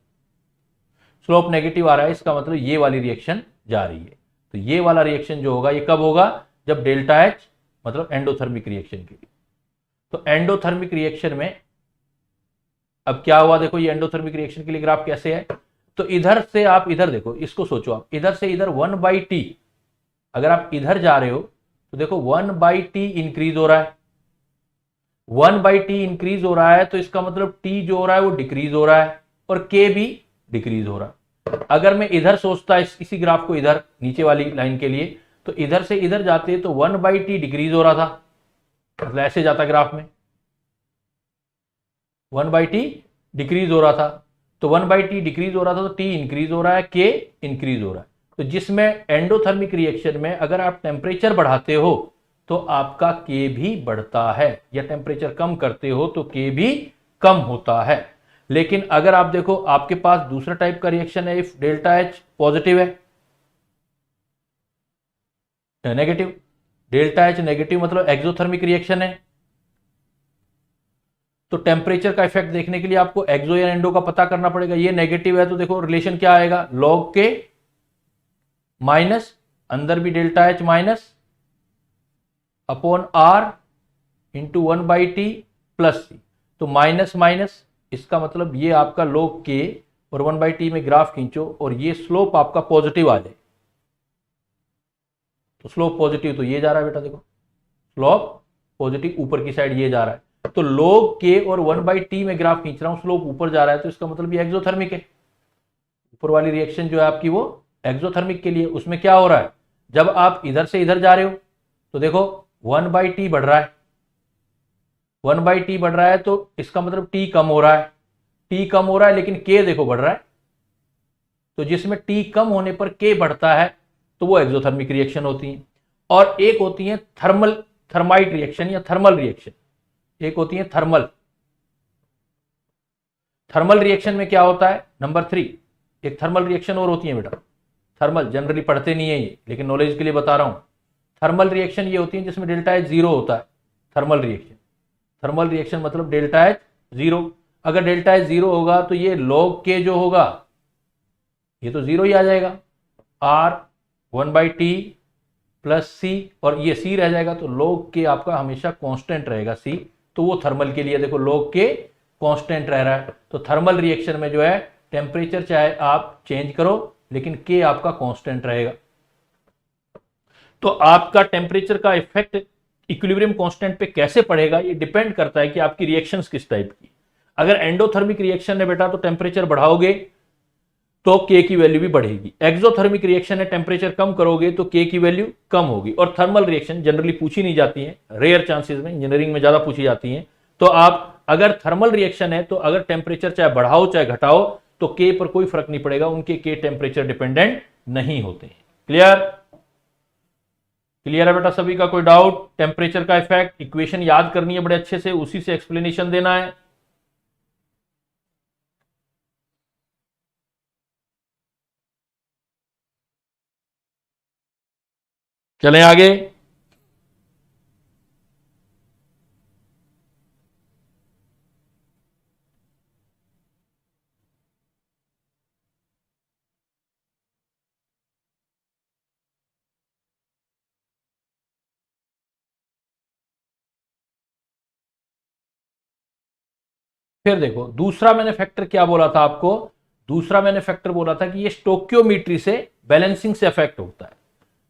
स्लोप नेगेटिव आ रहा है, इसका मतलब ये वाली रिएक्शन जा रही है। तो ये वाला रिएक्शन जो होगा ये कब होगा, जब डेल्टा एच मतलब एंडोथर्मिक रिएक्शन के लिए। तो एंडोथर्मिक रिएक्शन में अब क्या हुआ देखो, ये एंडोथर्मिक रिएक्शन के लिए ग्राफ कैसे है, तो इधर से आप इधर देखो, इसको सोचो आप, इधर से इधर 1/t, अगर आप इधर जा रहे हो तो देखो 1/t इंक्रीज हो रहा है, 1/t इंक्रीज हो रहा है, तो इसका मतलब t जो हो रहा है वो डिक्रीज हो रहा है और k भी डिक्रीज हो रहा है। अगर मैं इधर सोचता इसी ग्राफ को इधर नीचे वाली लाइन के लिए, तो इधर से इधर जाते तो 1/t डिक्रीज हो रहा था, मतलब ऐसे जाता ग्राफ में 1/t डिक्रीज हो रहा था, तो 1/t डिक्रीज हो रहा था तो t इंक्रीज हो रहा है, k इंक्रीज हो रहा है। तो जिसमें एंडोथर्मिक रिएक्शन में अगर आप टेम्परेचर बढ़ाते हो तो आपका k भी बढ़ता है, या टेम्परेचर कम करते हो तो k भी कम होता है। लेकिन अगर आप देखो आपके पास दूसरा टाइप का रिएक्शन है, इफ डेल्टा एच पॉजिटिव है, नेगेटिव, डेल्टा एच नेगेटिव मतलब एक्सोथर्मिक रिएक्शन है, तो टेम्परेचर का इफेक्ट देखने के लिए आपको एक्सो या एंडो का पता करना पड़ेगा। ये नेगेटिव है तो देखो रिलेशन क्या आएगा, log K माइनस, अंदर भी delta H minus, upon R into 1/t plus C. तो माइनस माइनस, इसका मतलब ये आपका log k और 1/t में ग्राफ खींचो और ये स्लोप आपका पॉजिटिव आ जाए। तो स्लोप पॉजिटिव तो ये जा रहा है बेटा, देखो स्लोप पॉजिटिव ऊपर की साइड ये जा रहा है। तो log k और 1/t में ग्राफ खींच रहा हूं, स्लोप ऊपर जा रहा है, तो इसका मतलब ये एक्सोथर्मिक है। ऊपर वाली रिएक्शन जो है आपकी वो एक्सोथर्मिक के लिए। उसमें क्या हो रहा है, जब आप इधर से इधर जा रहे हो तो देखो 1/t बढ़ रहा है, 1/t बढ़ रहा है, तो इसका मतलब t कम हो रहा है, t कम हो रहा है, लेकिन k देखो बढ़ रहा है। तो जिसमें t कम होने पर k बढ़ता है तो वो एक्सोथर्मिक रिएक्शन होती है। और एक होती है थर्माइट रिएक्शन या थर्मल रिएक्शन। एक होती है थर्मल रिएक्शन में क्या होता है, नंबर 3, एक थर्मल रिएक्शन और होती है बेटा। थर्मल जनरली पढ़ते नहीं है ये, लेकिन नॉलेज के लिए बता रहा हूं। थर्मल रिएक्शन ये होती है जिसमें डेल्टा एच जीरो होता है। थर्मल रिएक्शन मतलब डेल्टा एच जीरो। अगर डेल्टा एच जीरो होगा तो ये log k जो होगा ये तो जीरो ही आ जाएगा, r 1/t प्लस सी, और ये सी रह जाएगा, तो log k आपका हमेशा कांस्टेंट रहेगा सी। तो वो थर्मल के लिए देखो log k कांस्टेंट रह रहा है। तो थर्मल रिएक्शन में जो है टेम्परेचर चाहे आप चेंज करो लेकिन k आपका कांस्टेंट रहेगा। तो आपका टेम्परेचर का इफेक्ट इक्विलिब्रियम कांस्टेंट पे कैसे पड़ेगा, ये डिपेंड करता है कि आपकी रिएक्शंस किस टाइप की। अगर एंडोथर्मिक रिएक्शन है बेटा तो टेम्परेचर बढ़ाओगे तो k की वैल्यू भी बढ़ेगी। एक्सोथर्मिक रिएक्शन है, टेम्परेचर कम करोगे तो k की वैल्यू कम होगी। और थर्मल रिएक्शन जनरली पूछी नहीं जाती है, रेयर चांसेस में, इंजीनियरिंग में ज्यादा पूछी जाती है। तो आप अगर थर्मल रिएक्शन है तो अगर टेम्परेचर चाहे बढ़ाओ चाहे घटाओ तो k पर कोई फर्क नहीं पड़ेगा, उनके k टेम्परेचर डिपेंडेंट नहीं होते हैं। क्लियर है बेटा सभी का? कोई डाउट? टेम्परेचर का इफेक्ट, इक्वेशन याद करनी है बड़े अच्छे से, उसी से एक्सप्लेनेशन देना है। चलें आगे। फिर देखो दूसरा मैंने फैक्टर क्या बोला था आपको, दूसरा मैंने फैक्टर बोला था कि ये स्टोक्योमेट्री से, बैलेंसिंग से अफेक्ट होता है।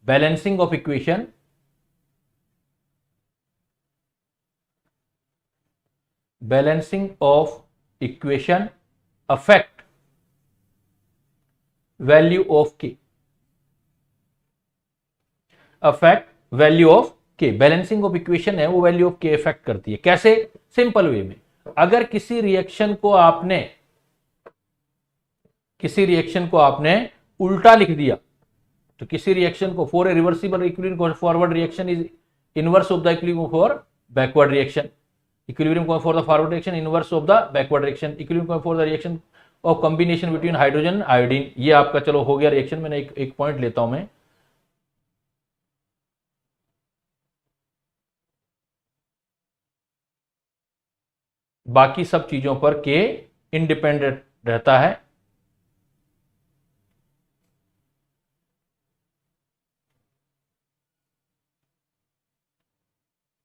Balancing of equation, balancing of equation affect value of के, अफेक्ट वैल्यू ऑफ के। बैलेंसिंग ऑफ इक्वेशन है वो वैल्यू ऑफ के अफेक्ट करती है। कैसे? सिंपल वे में, अगर किसी रिएक्शन को आपने उल्टा लिख दिया तो किसी रिएक्शन को for a reversible equilibrium forward reaction is inverse of the equilibrium for backward reaction, equilibrium for the forward reaction inverse of the backward reaction, equilibrium for the reaction of combination between hydrogen iodine. ये आपका चलो हो गया reaction. मैंने एक point लेता हूं मैं, बाकी सब चीजों पर के इंडिपेंडेंट रहता है।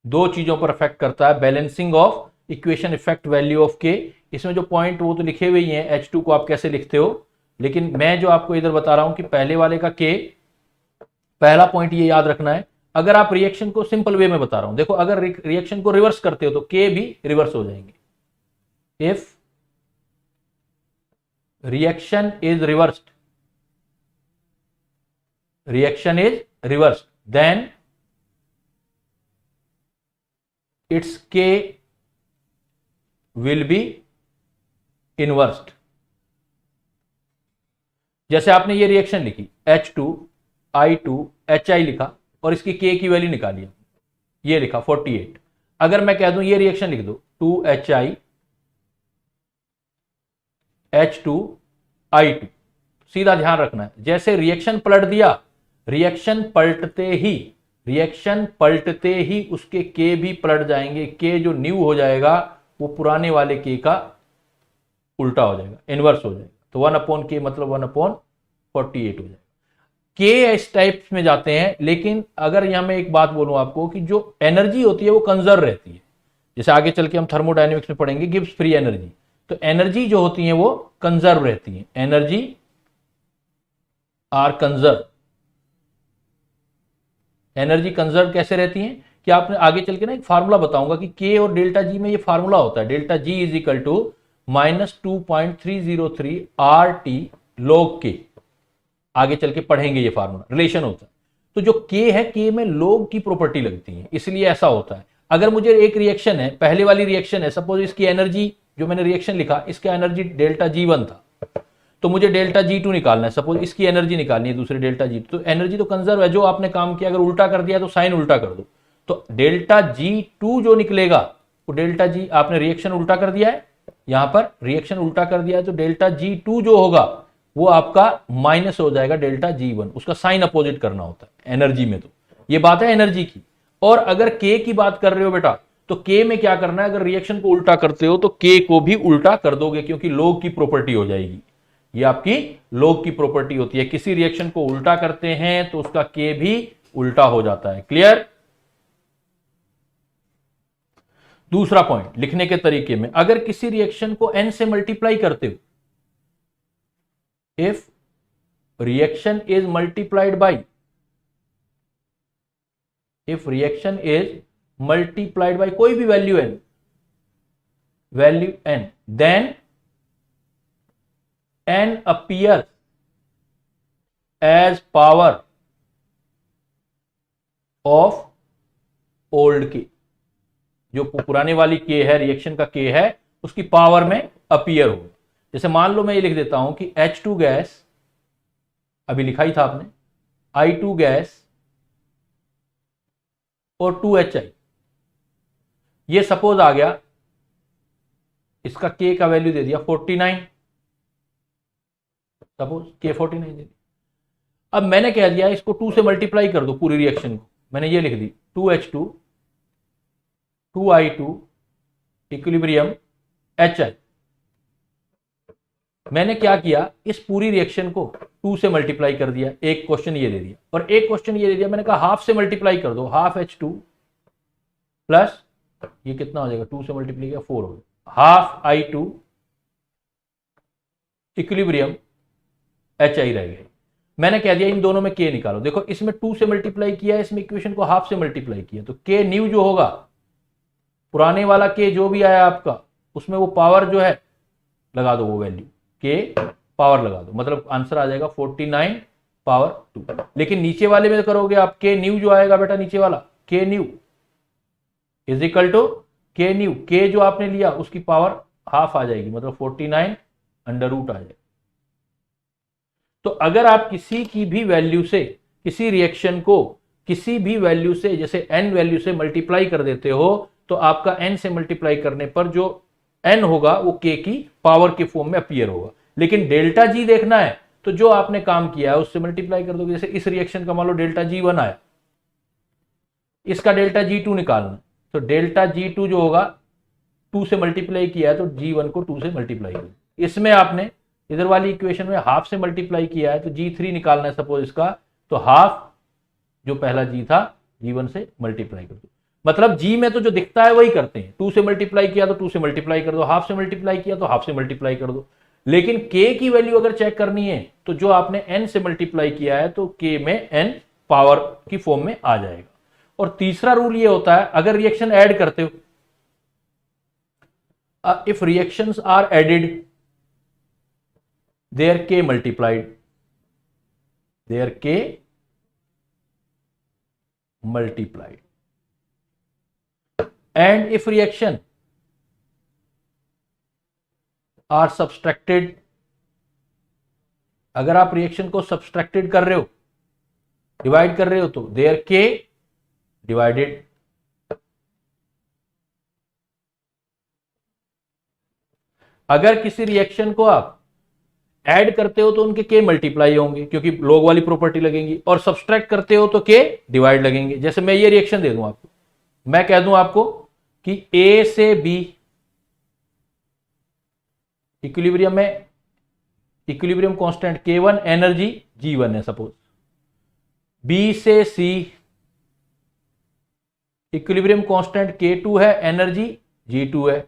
दो चीजों पर अफेक्ट करता है, balancing of equation effect value of के। इसमें जो पॉइंट वो तो लिखे हुए ही हैं, H2 को आप कैसे लिखते हो, लेकिन मैं जो आपको इधर बता रहा हूं कि पहले वाले का के, पहला पॉइंट ये याद रखना है। अगर आप रिएक्शन को सिंपल वे में बता रहा हूं, देखो अगर रिएक्शन को रिवर्स करते हो तो के भी रिवर्स हो जाएंगे। If reaction is reversed then its k will be inversed। जैसे आपने ये रिएक्शन लिखी H2I2HI लिखा और इसकी k की वैल्यू निकाली, ये लिखा 48। अगर मैं कह दूं ये रिएक्शन लिख दो 2HI H2I2, सीधा ध्यान रखना है, जैसे रिएक्शन पलट दिया, रिएक्शन पलटते ही उसके के भी पलट जाएंगे। के जो न्यू हो जाएगा वो पुराने वाले के का उल्टा हो जाएगा, इनवर्स हो जाएगा। तो 1/k मतलब 1/48 हो जाएगा। के इस टाइप में जाते हैं, लेकिन अगर यहां मैं एक बात बोलूं आपको कि जो एनर्जी होती है वो कंजर्व रहती है। जैसे आगे चल के हम थर्मोडायनेमिक्स में पढ़ेंगे गिब्स फ्री एनर्जी, तो एनर्जी जो होती है वो कंजर्व रहती है, energy are conserve. Energy conserve कैसे रहती है कि आपने आगे चल के ना एक फार्मूला बताऊंगा कि के और डेल्टा जी में ये फार्मूला होता है, delta G is equal to -2.303 R T log K. आगे चल के पढ़ेंगे ये फार्मूला, रिलेशन होता है। तो जो के है, के में लॉग की प्रॉपर्टी लगती है, इसलिए ऐसा होता है। अगर मुझे एक रिएक्शन है, पहले वाली रिएक्शन है, सपोज इसकी एनर्जी जो मैंने रिएक्शन लिखा, इसका एनर्जी डेल्टा जी वन था, तो मुझे डेल्टा जी टू निकालना है, सपोज इसकी एनर्जी निकालनी है दूसरे डेल्टा जी, तो एनर्जी तो कंजर्व है। जो आपने काम किया, अगर उल्टा कर दिया तो साइन उल्टा कर दो, तो डेल्टा जी टू जो निकलेगा वो डेल्टा जी, आपने रिएक्शन उल्टा कर दिया है, यहां पर रिएक्शन उल्टा कर दिया है, तो डेल्टा जी टू जो होगा वो आपका माइनस हो जाएगा डेल्टा जी वन, उसका साइन अपोजिट करना होता है एनर्जी में। तो ये बात है एनर्जी की। और अगर के की बात कर रहे हो बेटा, तो के में क्या करना है, अगर रिएक्शन को उल्टा करते हो तो के को भी उल्टा कर दोगे, क्योंकि लॉग की प्रॉपर्टी हो जाएगी। ये आपकी लॉग की प्रॉपर्टी होती है, किसी रिएक्शन को उल्टा करते हैं तो उसका के भी उल्टा हो जाता है। क्लियर? दूसरा पॉइंट लिखने के तरीके में, अगर किसी रिएक्शन को n से मल्टीप्लाई करते हो, if reaction is multiplied by, if reaction is multiplied by कोई भी value n, value n, then n appears as power of old k। जो पुराने वाली के है, रिएक्शन का के है, उसकी पावर में अपीयर हो। जैसे मान लो मैं ये लिख देता हूं कि H2 गैस, अभी लिखा ही था आपने, I2 गैस और 2HI, ये सपोज आ गया, इसका के का वैल्यू दे दिया 49, सपोज के 49 दे दिया। अब मैंने कह दिया इसको 2 से मल्टीप्लाई कर दो पूरी रिएक्शन को, मैंने ये लिख दी 2H2 2I2 इक्विलिब्रियम HI। मैंने क्या किया, इस पूरी रिएक्शन को 2 से मल्टीप्लाई कर दिया, एक क्वेश्चन ये दे दिया, और एक क्वेश्चन ये दे दिया, मैंने कहा हाफ से मल्टीप्लाई कर दो, हाफ H2 प्लस ये कितना हो जाएगा, 2 से मल्टीप्लाई किया 4 हो गया, हाफ I2 इक्विलिब्रियम HI रह गया। मैंने कह दिया इन दोनों में के निकालो। देखो इसमें 2 से मल्टीप्लाई किया, इसमें इक्वेशन को हाफ से मल्टीप्लाई किया, तो के न्यू जो होगा, पुराने वाला के जो भी आया आपका, उसमें वो पावर जो है लगा दो, वो वैल्यू के पावर लगा दो, मतलब आंसर आ जाएगा 49 पावर 2। लेकिन नीचे वाले में करोगे आप, के न्यू जो आएगा बेटा नीचे वाला, के न्यू इज इक्वल टू के न्यू, के जो आपने लिया उसकी पावर हाफ आ जाएगी, मतलब 49 अंडर रूट आ जाएगा। तो अगर आप किसी की भी वैल्यू से, किसी रिएक्शन को किसी भी वैल्यू से, जैसे n वैल्यू से मल्टीप्लाई कर देते हो, तो आपका n से मल्टीप्लाई करने पर जो n होगा वो k की पावर के फॉर्म में अपीयर होगा। लेकिन डेल्टा जी देखना है तो जो आपने काम किया है उससे मल्टीप्लाई कर दोगे। जैसे इस रिएक्शन का मान लो डेल्टा जी वन आया, इसका डेल्टा जी टू निकालना, तो डेल्टा जी टू जो होगा 2 से मल्टीप्लाई किया है, तो जी वन को 2 से मल्टीप्लाई कर, इसमें आपने इधर वाली इक्वेशन में हाफ से मल्टीप्लाई किया है, तो जी3 निकालना है सपोज इसका, तो हाफ जो पहला जी था जी1 से मल्टीप्लाई कर दो। मतलब जी में तो जो दिखता है वही करते हैं, 2 से मल्टीप्लाई किया तो 2 से मल्टीप्लाई कर दो, हाफ से मल्टीप्लाई किया तो हाफ से मल्टीप्लाई कर दो। लेकिन के की वैल्यू अगर चेक करनी है तो जो आपने n से मल्टीप्लाई किया है तो के में n पावर की फॉर्म में आ जाएगा। और तीसरा रूल ये होता है, अगर रिएक्शन ऐड करते हो, if reactions are added their k multiplied, their k multiplied, and if reaction are subtracted, अगर आप रिएक्शन को सब्सट्रैक्टेड कर रहे हो, डिवाइड कर रहे हो, तो their k divided, अगर किसी रिएक्शन को आप ऐड करते हो तो उनके के मल्टीप्लाई होंगे क्योंकि लॉग वाली प्रॉपर्टी लगेंगी, और सब्सट्रैक्ट करते हो तो के डिवाइड लगेंगे। जैसे मैं ये रिएक्शन दे दूं आपको, मैं कह दूं आपको कि ए से बी इक्विलिब्रियम में, equilibrium constant K1, energy G1 है सपोज, बी से सी इक्विलिब्रियम कांस्टेंट K2 है, एनर्जी G2 है,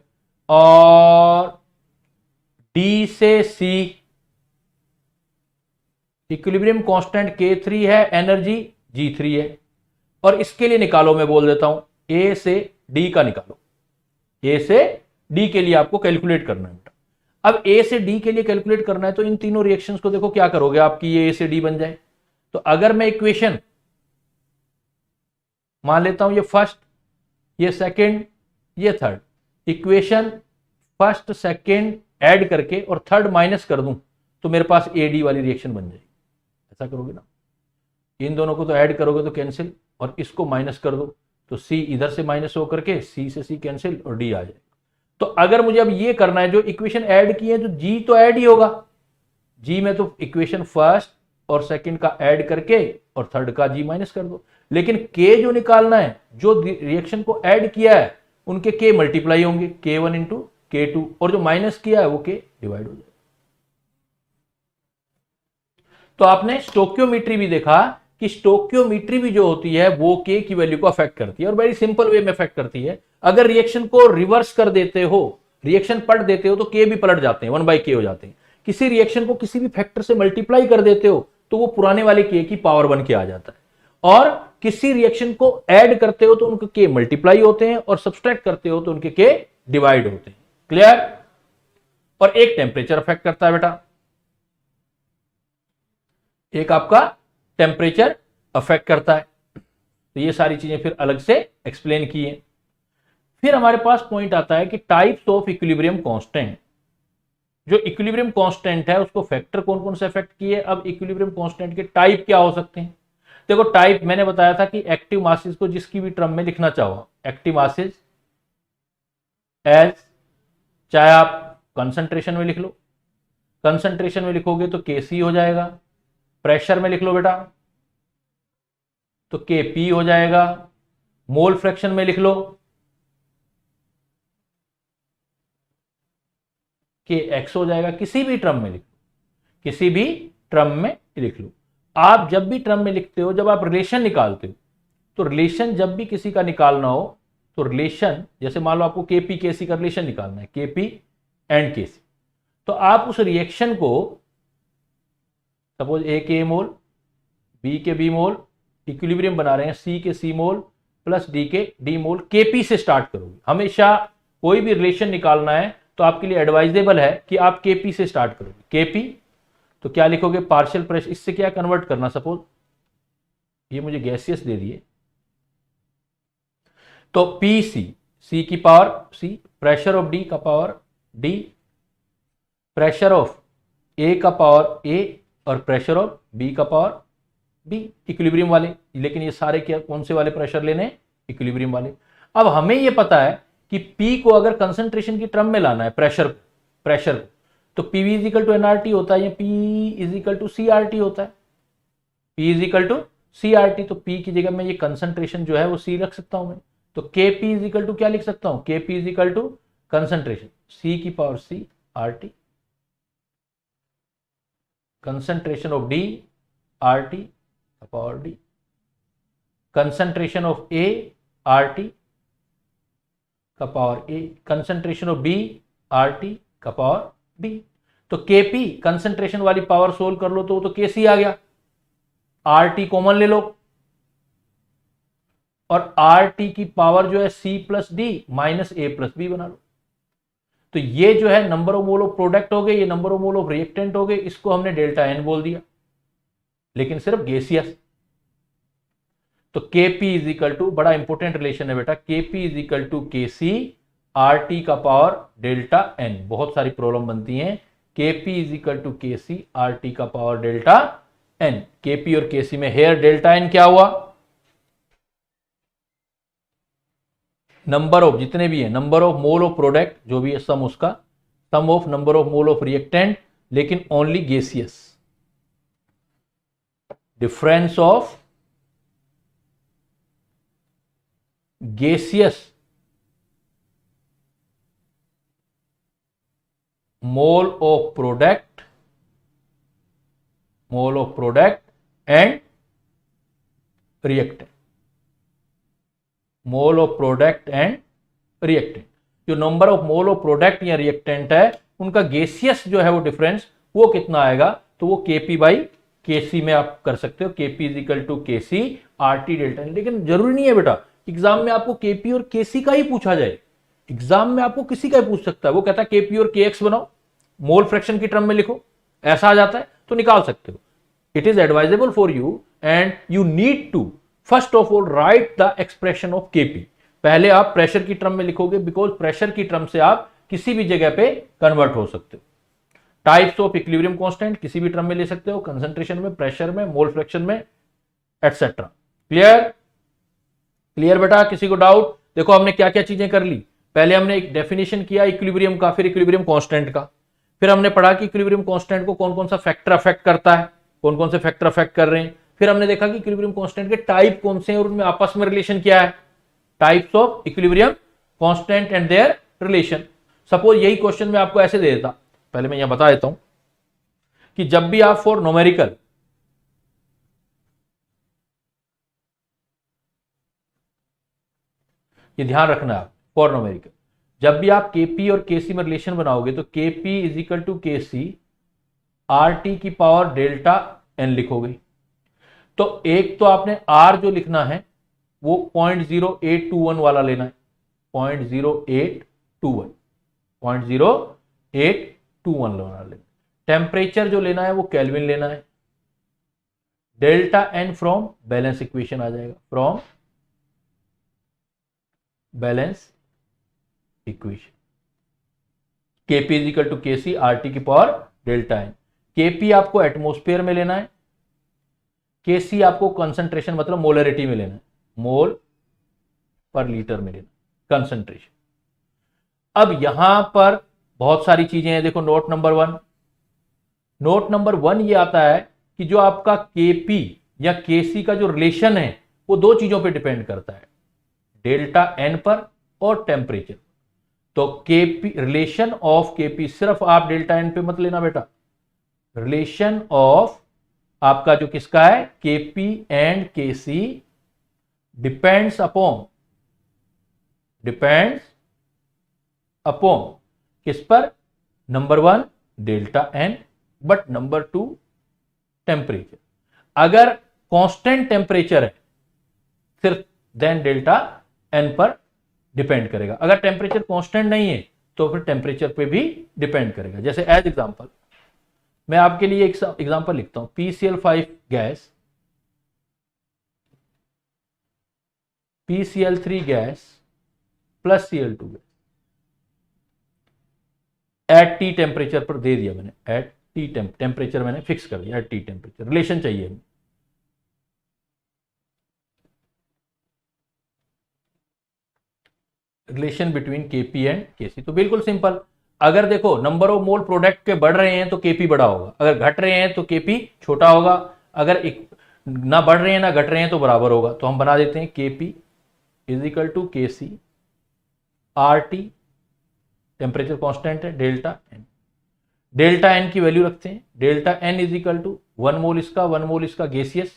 और डी से सी इक्विलिब्रियम कांस्टेंट K3 है, एनर्जी G3 है। और इसके लिए निकालो, मैं बोल देता हूं ए से डी का निकालो, ए से डी के लिए आपको कैलकुलेट करना है बेटा। अब ए से डी के लिए कैलकुलेट करना है तो इन तीनों रिएक्शंस को देखो क्या करोगे आपकी ये ए से डी बन जाए। तो अगर मैं इक्वेशन मान लेता हूं ये फर्स्ट, ये सेकंड, ये third, equation first second add करके और थर्ड माइनस कर दूं तो मेरे पास ए डी वाली रिएक्शन बन जाएगी। ऐसा करोगे ना, इन दोनों को तो ऐड करोगे तो कैंसिल, और इसको माइनस कर दो तो सी इधर से माइनस होकर के सी से सी कैंसिल और डी आ जाए। तो अगर मुझे अब ये करना है, जो इक्वेशन ऐड की है तो जी तो ऐड ही होगा, जी में तो इक्वेशन फर्स्ट और सेकंड का ऐड करके और थर्ड का जी माइनस कर दो। लेकिन के जो निकालना है, जो रिएक्शन को ऐड किया है उनके के मल्टीप्लाई होंगे, K1 इंटू K2, और जो माइनस किया है वो के डिवाइड हो जाए। तो आपने स्टोक्योमेट्री भी देखा कि स्टोक्योमेट्री भी जो होती है वो के की वैल्यू को अफेक्ट करती है, और वेरी सिंपल वे में अफेक्ट करती है। अगर रिएक्शन को रिवर्स कर देते हो, रिएक्शन पलट देते हो तो के भी पलट जाते हैं, 1/k हो जाते हैं। किसी रिएक्शन को किसी भी फैक्टर से मल्टीप्लाई कर देते हो तो वो पुराने वाले के की पावर बन के आ जाता है, और किसी रिएक्शन को ऐड करते हो तो उनके के मल्टीप्लाई होते हैं, और सब्सट्रैक्ट करते हो तो उनके के डिवाइड होते हैं। क्लियर? और एक टेम्परेचर अफेक्ट करता है बेटा, एक आपका टेम्परेचर अफेक्ट करता है। तो ये सारी चीजें फिर अलग से एक्सप्लेन की है। फिर हमारे पास पॉइंट आता है कि टाइप्स ऑफ इक्विलिब्रियम कांस्टेंट। जो इक्विलिब्रियम कांस्टेंट है उसको फैक्टर कौन कौन से अफेक्ट किए। अब इक्विलिब्रियम कांस्टेंट के टाइप क्या हो सकते हैं। देखो टाइप मैंने बताया था कि एक्टिव मासेस को जिसकी भी टर्म में लिखना चाहो, एक्टिव मासेस एज, चाहे आप कंसंट्रेशन में लिख लो, कंसंट्रेशन में लिखोगे तो Kc हो जाएगा, प्रेशर में लिख लो बेटा तो Kp हो जाएगा, मोल फ्रैक्शन में लिख लो Kx हो जाएगा। किसी भी टर्म में लिख लो, किसी भी टर्म में लिख लो। आप जब भी टर्म में लिखते हो, जब आप रिलेशन निकालते हो, तो रिलेशन जब भी किसी का निकालना हो तो रिलेशन, जैसे मान लो आपको Kp Kc का रिलेशन निकालना है, Kp एंड Kc, तो आप उस रिएक्शन को सपोज ए के ए मोल, बी के बी मोल, इक्विलिब्रियम बना रहे हैं, सी के सी मोल प्लस डी के डी मोल, Kp से स्टार्ट करोगे। हमेशा कोई भी रिलेशन निकालना है तो आपके लिए एडवाइजेबल है कि आप Kp से स्टार्ट करोगे। Kp तो क्या लिखोगे, पार्शियल प्रेशर, इससे क्या कन्वर्ट करना, सपोज ये मुझे गैसियस दे दिए तो Pc, C की power C, pressure of D का power D, pressure of A का पावर A, और प्रेशर ऑफ B का पावर B, इक्विलिब्रियम वाले। लेकिन ये सारे क्या कौन से वाले प्रेशर लेने, इक्विलिब्रियम वाले। अब हमें ये पता है कि P को अगर कंसंट्रेशन की टर्म में लाना है, प्रेशर को, तो PV इजिकल टू NRT होता है, या P इजिकल टू CRT होता है, P इजिकल टू CRT। तो P की जगह में ये कंसंट्रेशन जो है वो C रख सकता हूं मैं, तो Kp इजिकल टू क्या लिख सकता हूं, Kp is equal to concentration C की power C RT, concentration of D RT का power D, concentration of A RT का power A, concentration of B RT का पावर B। तो Kp कंसंट्रेशन वाली पावर सोल्व कर लो तो Kc आ गया, RT कॉमन ले लो, और RT की पावर जो है C plus D minus A plus B बना लो। तो ये जो है number of mole of product हो गए, ये number of mole of reactant हो गए, इसको हमने डेल्टा N बोल दिया, लेकिन सिर्फ गैसियस। तो Kp इज इक्वल टू, बड़ा इंपॉर्टेंट रिलेशन है बेटा, Kp is equal to Kc RT का पावर डेल्टा N। बहुत सारी प्रॉब्लम बनती हैं, Kp is equal to Kc RT का पावर डेल्टा N। Kp और Kc में हेयर डेल्टा N क्या हुआ, नंबर ऑफ जितने भी है, number of mole of product जो भी है सम उसका, sum of number of mole of reactant, लेकिन only gaseous, difference of gaseous mole of product and reactant, mole of product and reactant. जो number of mole of product या reactant है उनका gaseous जो है वो डिफरेंस वो कितना आएगा, तो वो Kp बाई Kc में आप कर सकते हो, Kp is equal to Kc RT delta. लेकिन जरूरी नहीं है बेटा एग्जाम में आपको Kp और Kc का ही पूछा जाए, एग्जाम में आपको किसी का ही पूछ सकता है। वो कहता है Kp और Kx बनाओ, मोल फ्रैक्शन की टर्म में लिखो, ऐसा आ जाता है तो निकाल सकते हो। It is advisable for you and you need to first of all write the expression of Kp। पहले आप प्रेशर की टर्म में लिखोगे, बिकॉज प्रेशर की टर्म से आप किसी भी जगह पे कन्वर्ट हो सकते हो। टाइप्स ऑफ इक्विलिब्रियम कांस्टेंट किसी भी टर्म में ले सकते हो, कंसंट्रेशन में, प्रेशर में, मोल फ्रैक्शन में, एटसेट्रा। क्लियर? क्लियर बेटा? किसी को डाउट? देखो हमने क्या क्या चीजें कर ली। पहले हमने एक डेफिनेशन किया इक्विलिब्रियम का, फिर इक्विलिब्रियम कांस्टेंट का, फिर हमने पढ़ा कि इक्विलिब्रियम कांस्टेंट को कौन कौन सा फैक्टर अफेक्ट करता है, कौन कौन से फैक्टर अफेक्ट कर रहे हैं। फिर हमने देखा कि इक्विलिब्रियम कांस्टेंट के टाइप कौन से हैं और उनमें आपस में रिलेशन क्या है, types of equilibrium constant and there relation. Suppose यही क्वेश्चन में आपको ऐसे दे देता, पहले मैं यहां बता देता हूं कि जब भी आप फॉर न्यूमेरिकल ये ध्यान रखना है, फॉर न्यूमेरिकल जब भी आप Kp और Kc में रिलेशन बनाओगे तो Kp is equal to Kc RT की पावर डेल्टा n लिखोगे। तो एक तो आपने R जो लिखना है वो 0.0821 वाला लेना है, 0.0821 वाला लेना। टेम्परेचर जो लेना है वो केल्विन लेना है। Delta n from balance equation आ जाएगा, from balance equation. Kp is equal to Kc RT की पावर डेल्टा n। Kp आपको एटमोस्फेयर में लेना है, Kc आपको कंसंट्रेशन मतलब मोलरिटी में लेना है, मोल पर लीटर में लेना, कंसंट्रेशन। अब यहां पर बहुत सारी चीजें हैं, देखो नोट नंबर 1। नोट नंबर 1 ये आता है कि जो आपका Kp या Kc का जो रिलेशन है वो दो चीजों पे डिपेंड करता है, डेल्टा n पर और टेम्परेचर। तो Kp रिलेशन ऑफ Kp, सिर्फ आप डेल्टा n पे मत लेना बेटा, रिलेशन ऑफ आपका जो किसका है Kp and Kc depends upon किस पर, number 1 delta n, but number 2 temperature. अगर कांस्टेंट टेम्परेचर है सिर्फ देन डेल्टा n पर डिपेंड करेगा। अगर टेम्परेचर कांस्टेंट नहीं है तो फिर टेम्परेचर पे भी डिपेंड करेगा। जैसे एज एग्जांपल मैं आपके लिए एक एग्जांपल लिखता हूं, PCl5 gas, PCl3 gas plus Cl2 gas at T temperature पर दे दिया मैंने, एट टी टेम्परेचर मैंने फिक्स कर दिया, एट टी टेम्परेचर। रिलेशन चाहिए हमें, relation between Kp and Kc। तो बिल्कुल सिंपल, अगर देखो नंबर ऑफ मोल प्रोडक्ट के बढ़ रहे हैं तो Kp बड़ा होगा, अगर घट रहे हैं तो Kp छोटा होगा, अगर एक ना बढ़ रहे हैं ना घट रहे हैं तो बराबर होगा। तो हम बना देते हैं Kp is equal to Kc RT, temperature constant है, डेल्टा n। डेल्टा n की वैल्यू रखते हैं, delta n is equal to 1 mole इसका, 1 मोल इसका गैसियस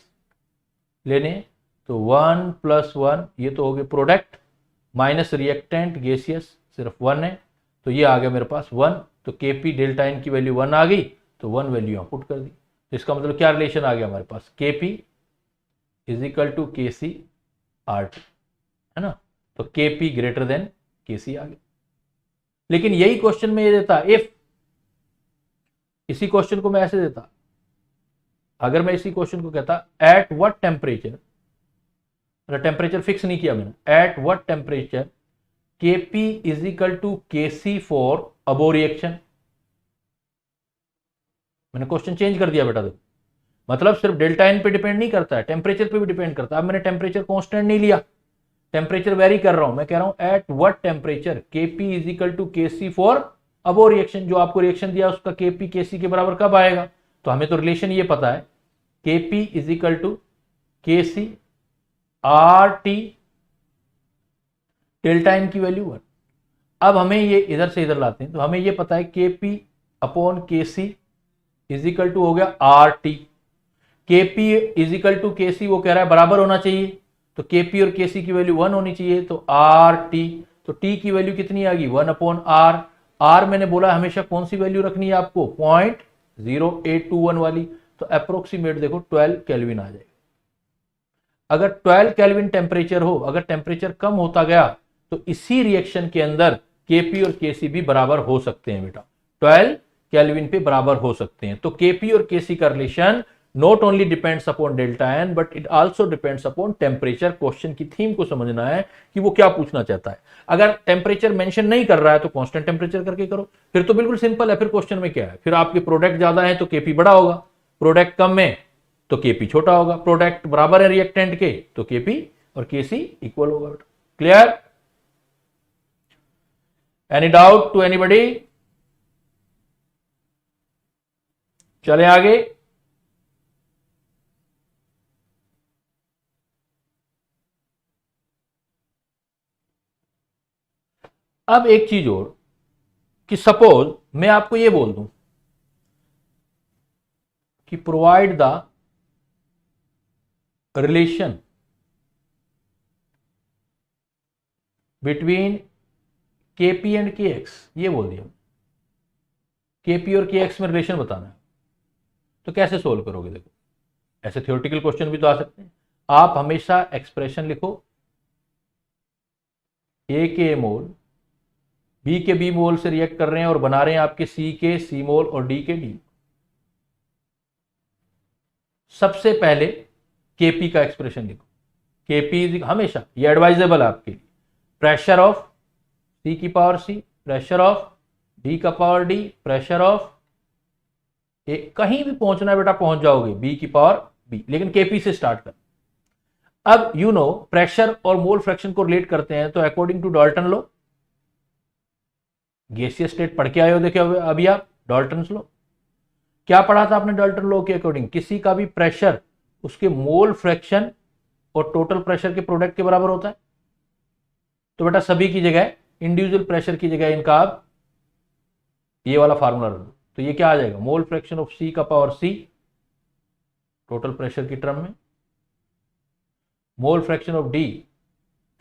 लेने हैं, तो 1 प्लस 1 ये तो हो गए प्रोडक्ट, माइनस रिएक्टेंट गैसियस सिर्फ 1 है, तो ये आ गया मेरे पास 1। तो Kp डेल्टा n की वैल्यू 1 आ गई, तो 1 वैल्यू यहाँ पुट कर दी। तो इसका मतलब क्या रिलेशन आ गया हमारे पास, Kp is equal to Kc RT, है ना। तो Kp ग्रेटर देन Kc आ गया। लेकिन यही क्वेश्चन में ये देता, इफ इसी क्वेश्चन को मैं ऐसे देता, अगर मैं इसी क्वेश्चन को कहता at what temperature, temperature fix नहीं किया मैंने, at what temperature Kp is equal to Kc for above reaction. मैंने क्वेश्चन चेंज कर दिया बेटा, देखो मतलब सिर्फ डेल्टा n पे डिपेंड नहीं करता है, टेम्परेचर पे भी डिपेंड करता है। अब मैंने टेम्परेचर कांस्टेंट नहीं लिया, टेम्परेचर वेरी कर रहा हूं, मैं कह रहा हूं at what temperature Kp is equal to Kc for above reaction. जो आपको रिएक्शन दिया उसका Kp Kc के बराबर कब आएगा, तो हमें तो रिलेशन ये पता है, Kp is equal to Kc RT, delta n की वैल्यू 1। अब हमें ये इधर से इधर लाते हैं, तो हमें ये पता है Kp upon Kc is equal to हो गया RT। Kp is equal to Kc, वो कह रहा है बराबर होना चाहिए, तो Kp और Kc की वैल्यू 1 होनी चाहिए, तो RT, तो T की वैल्यू कितनी आ गई 1/R। R मैंने बोला हमेशा कौन सी वैल्यू रखनी है आपको 0.0821 वाली, तो अप्रोक्सीमेट देखो 12 केल्विन आ जाएगा। अगर 12 केल्विन टेम्परेचर हो, अगर टेम्परेचर कम होता गया तो इसी रिएक्शन के अंदर Kp और Kc भी बराबर हो सकते हैं बेटा, 12 केल्विन पे बराबर हो सकते हैं। तो Kp और Kc का relation not only depends upon delta n but it also depends upon temperature. Question की थीम को समझना है कि वो क्या पूछना चाहता है। अगर टेम्परेचर मेंशन नहीं कर रहा है तो कांस्टेंट टेम्परेचर करके करो, फिर तो बिल्कुल सिंपल है। फिर क्वेश्चन में क्या है, फिर आपके प्रोडक्ट ज्यादा है तो Kp बड़ा होगा, प्रोडक्ट कम है तो Kp छोटा होगा, प्रोडक्ट बराबर है रिएक्टेंट के तो Kp और Kc इक्वल होगा बेटा। Clear? Any doubt to anybody? चले आगे। अब एक चीज और कि सपोज मैं आपको ये बोल दूं कि provide the relation between Kp and Kx, ये बोल दिया Kp और Kx में रिलेशन बताना है, तो कैसे सोल्व करोगे? देखो ऐसे थ्योरेटिकल क्वेश्चन भी तो आ सकते हैं। आप हमेशा एक्सप्रेशन लिखो, A के A मोल B के B मोल से रिएक्ट कर रहे हैं और बना रहे हैं आपके C के C मोल और D के D। सबसे पहले Kp का एक्सप्रेशन लिखो, Kp हमेशा ये एडवाइजेबल है आपके लिए, प्रेशर ऑफ C की power C, pressure of D का पावर D, प्रेशर ऑफ कहीं भी पहुंचना है बेटा पहुंच जाओगे B की पावर B, लेकिन Kp से स्टार्ट कर। अब यू नो प्रेशर और मोल फ्रैक्शन को रिलेट करते हैं, तो अकॉर्डिंग टू डाल्टन लो, गैसीय स्टेट पढ़ के आए हो देखे अभी आप डाल्टन लो, क्या पढ़ा था आपने डाल्टन लो के अकॉर्डिंग? किसी का भी प्रेशर उसके मोल फ्रैक्शन और टोटल प्रेशर के प्रोडक्ट के बराबर होता है। तो बेटा सभी की जगह इंडिविजुअल प्रेशर की जगह इनका आप ये वाला फार्मूला रख दो, तो ये क्या आ जाएगा मोल फ्रैक्शन ऑफ C का पावर C टोटल प्रेशर की टर्म में, mole fraction of D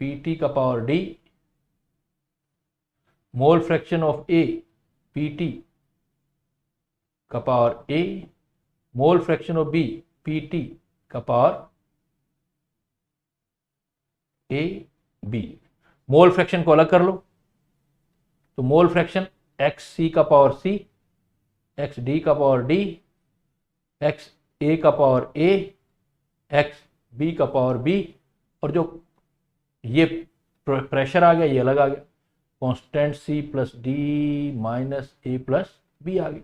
PT का power D, mole fraction of A PT का power A, mole fraction of B PT का power A B। Mole fraction को अलग कर लो, तो मोल फ्रैक्शन XC का पावर C, XD का पावर D, XA का पावर A, XB का पावर B, और जो ये प्रेशर आ गया ये अलग आ गया, constant C plus D minus A plus B आ गया।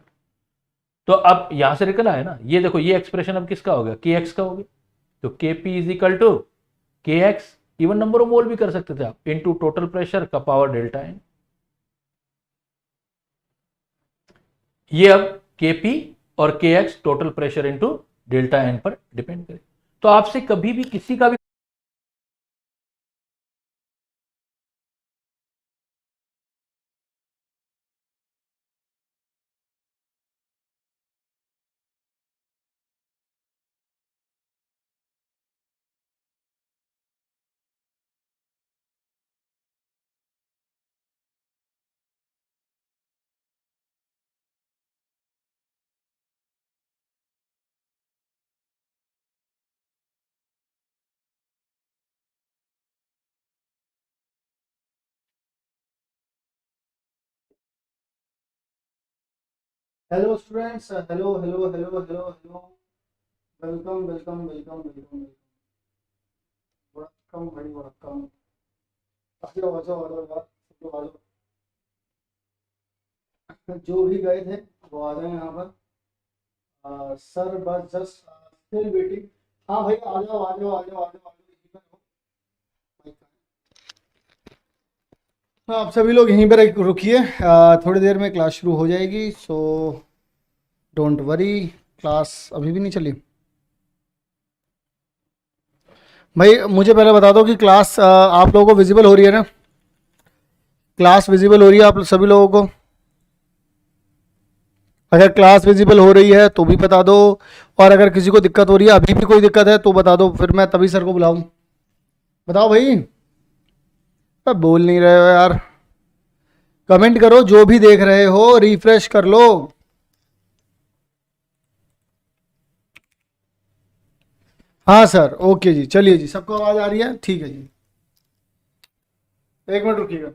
तो अब यहां से निकला है ना, ये देखो ये एक्सप्रेशन अब किसका हो गया Kx का हो गया, तो Kp is equal to Kx, even number of mole भी कर सकते थे आप, इनटू टोटल प्रेशर का पावर डेल्टा एन। ये अब Kp और Kx total pressure into delta n पर डिपेंड करे। तो आपसे कभी भी किसी का भी hello students, hello hello hello hello hello, welcome welcome welcome welcome, welcome भाई वेलकम। आ जाओ आ जाओ आ जाओ यार, सब लोग आ जाओ। जो भी गए थे वो आ जाए यहाँ पर। सर बस जस्ट स्टिल वेटिंग। हाँ भाई आ जाओ आ जाओ आ जाओ आ जाओ आ जाओ। हाँ आप सभी लोग यहीं पर रुकिए, थोड़ी देर में क्लास शुरू हो जाएगी, सो डोंट वरी। क्लास अभी भी नहीं चली भाई। मुझे पहले बता दो कि क्लास आप लोगों को विजिबल हो रही है ना? क्लास विजिबल हो रही है आप सभी लोगों को? अगर क्लास विजिबल हो रही है तो भी बता दो, और अगर किसी को दिक्कत हो रही है, अभी भी कोई दिक्कत है तो बता दो, फिर मैं तभी सर को बुलाऊं। बताओ भाई, अब बोल नहीं रहे हो यार। कमेंट करो, जो भी देख रहे हो रिफ्रेश कर लो। हाँ सर, ओके जी, चलिए जी, सबको आवाज़ आ रही है, ठीक है जी। एक मिनट रुकिएगा।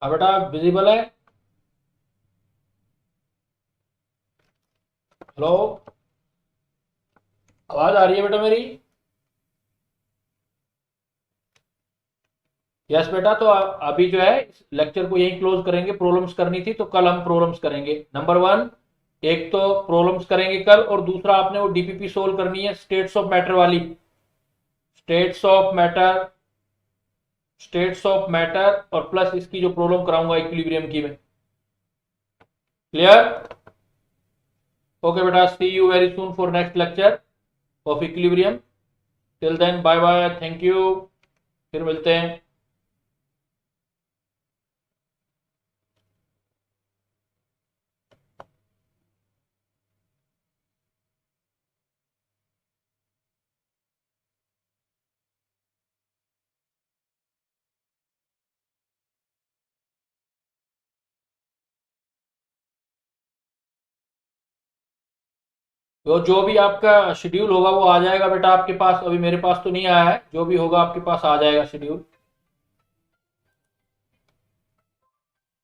अब बेटा विजिबल है? हेलो, आवाज आ रही है बेटा मेरी? यस बेटा, तो अभी जो है लेक्चर को यहीं क्लोज करेंगे। प्रॉब्लम्स करनी थी तो कल हम प्रॉब्लम्स करेंगे। नंबर वन, एक तो प्रॉब्लम्स करेंगे कल, और दूसरा आपने वो डीपीपी सोल्व करनी है, स्टेट्स ऑफ मैटर वाली। States of matter, states of matter, और प्लस इसकी जो प्रॉब्लम कराऊंगा इक्विलिब्रियम की मैं। क्लियर? ओके बेटा, see you very soon for next lecture of equilibrium. Till then bye bye, thank you, फिर मिलते हैं। तो जो भी आपका शेड्यूल होगा वो आ जाएगा बेटा आपके पास। अभी मेरे पास तो नहीं आया है, जो भी होगा आपके पास आ जाएगा शेड्यूल।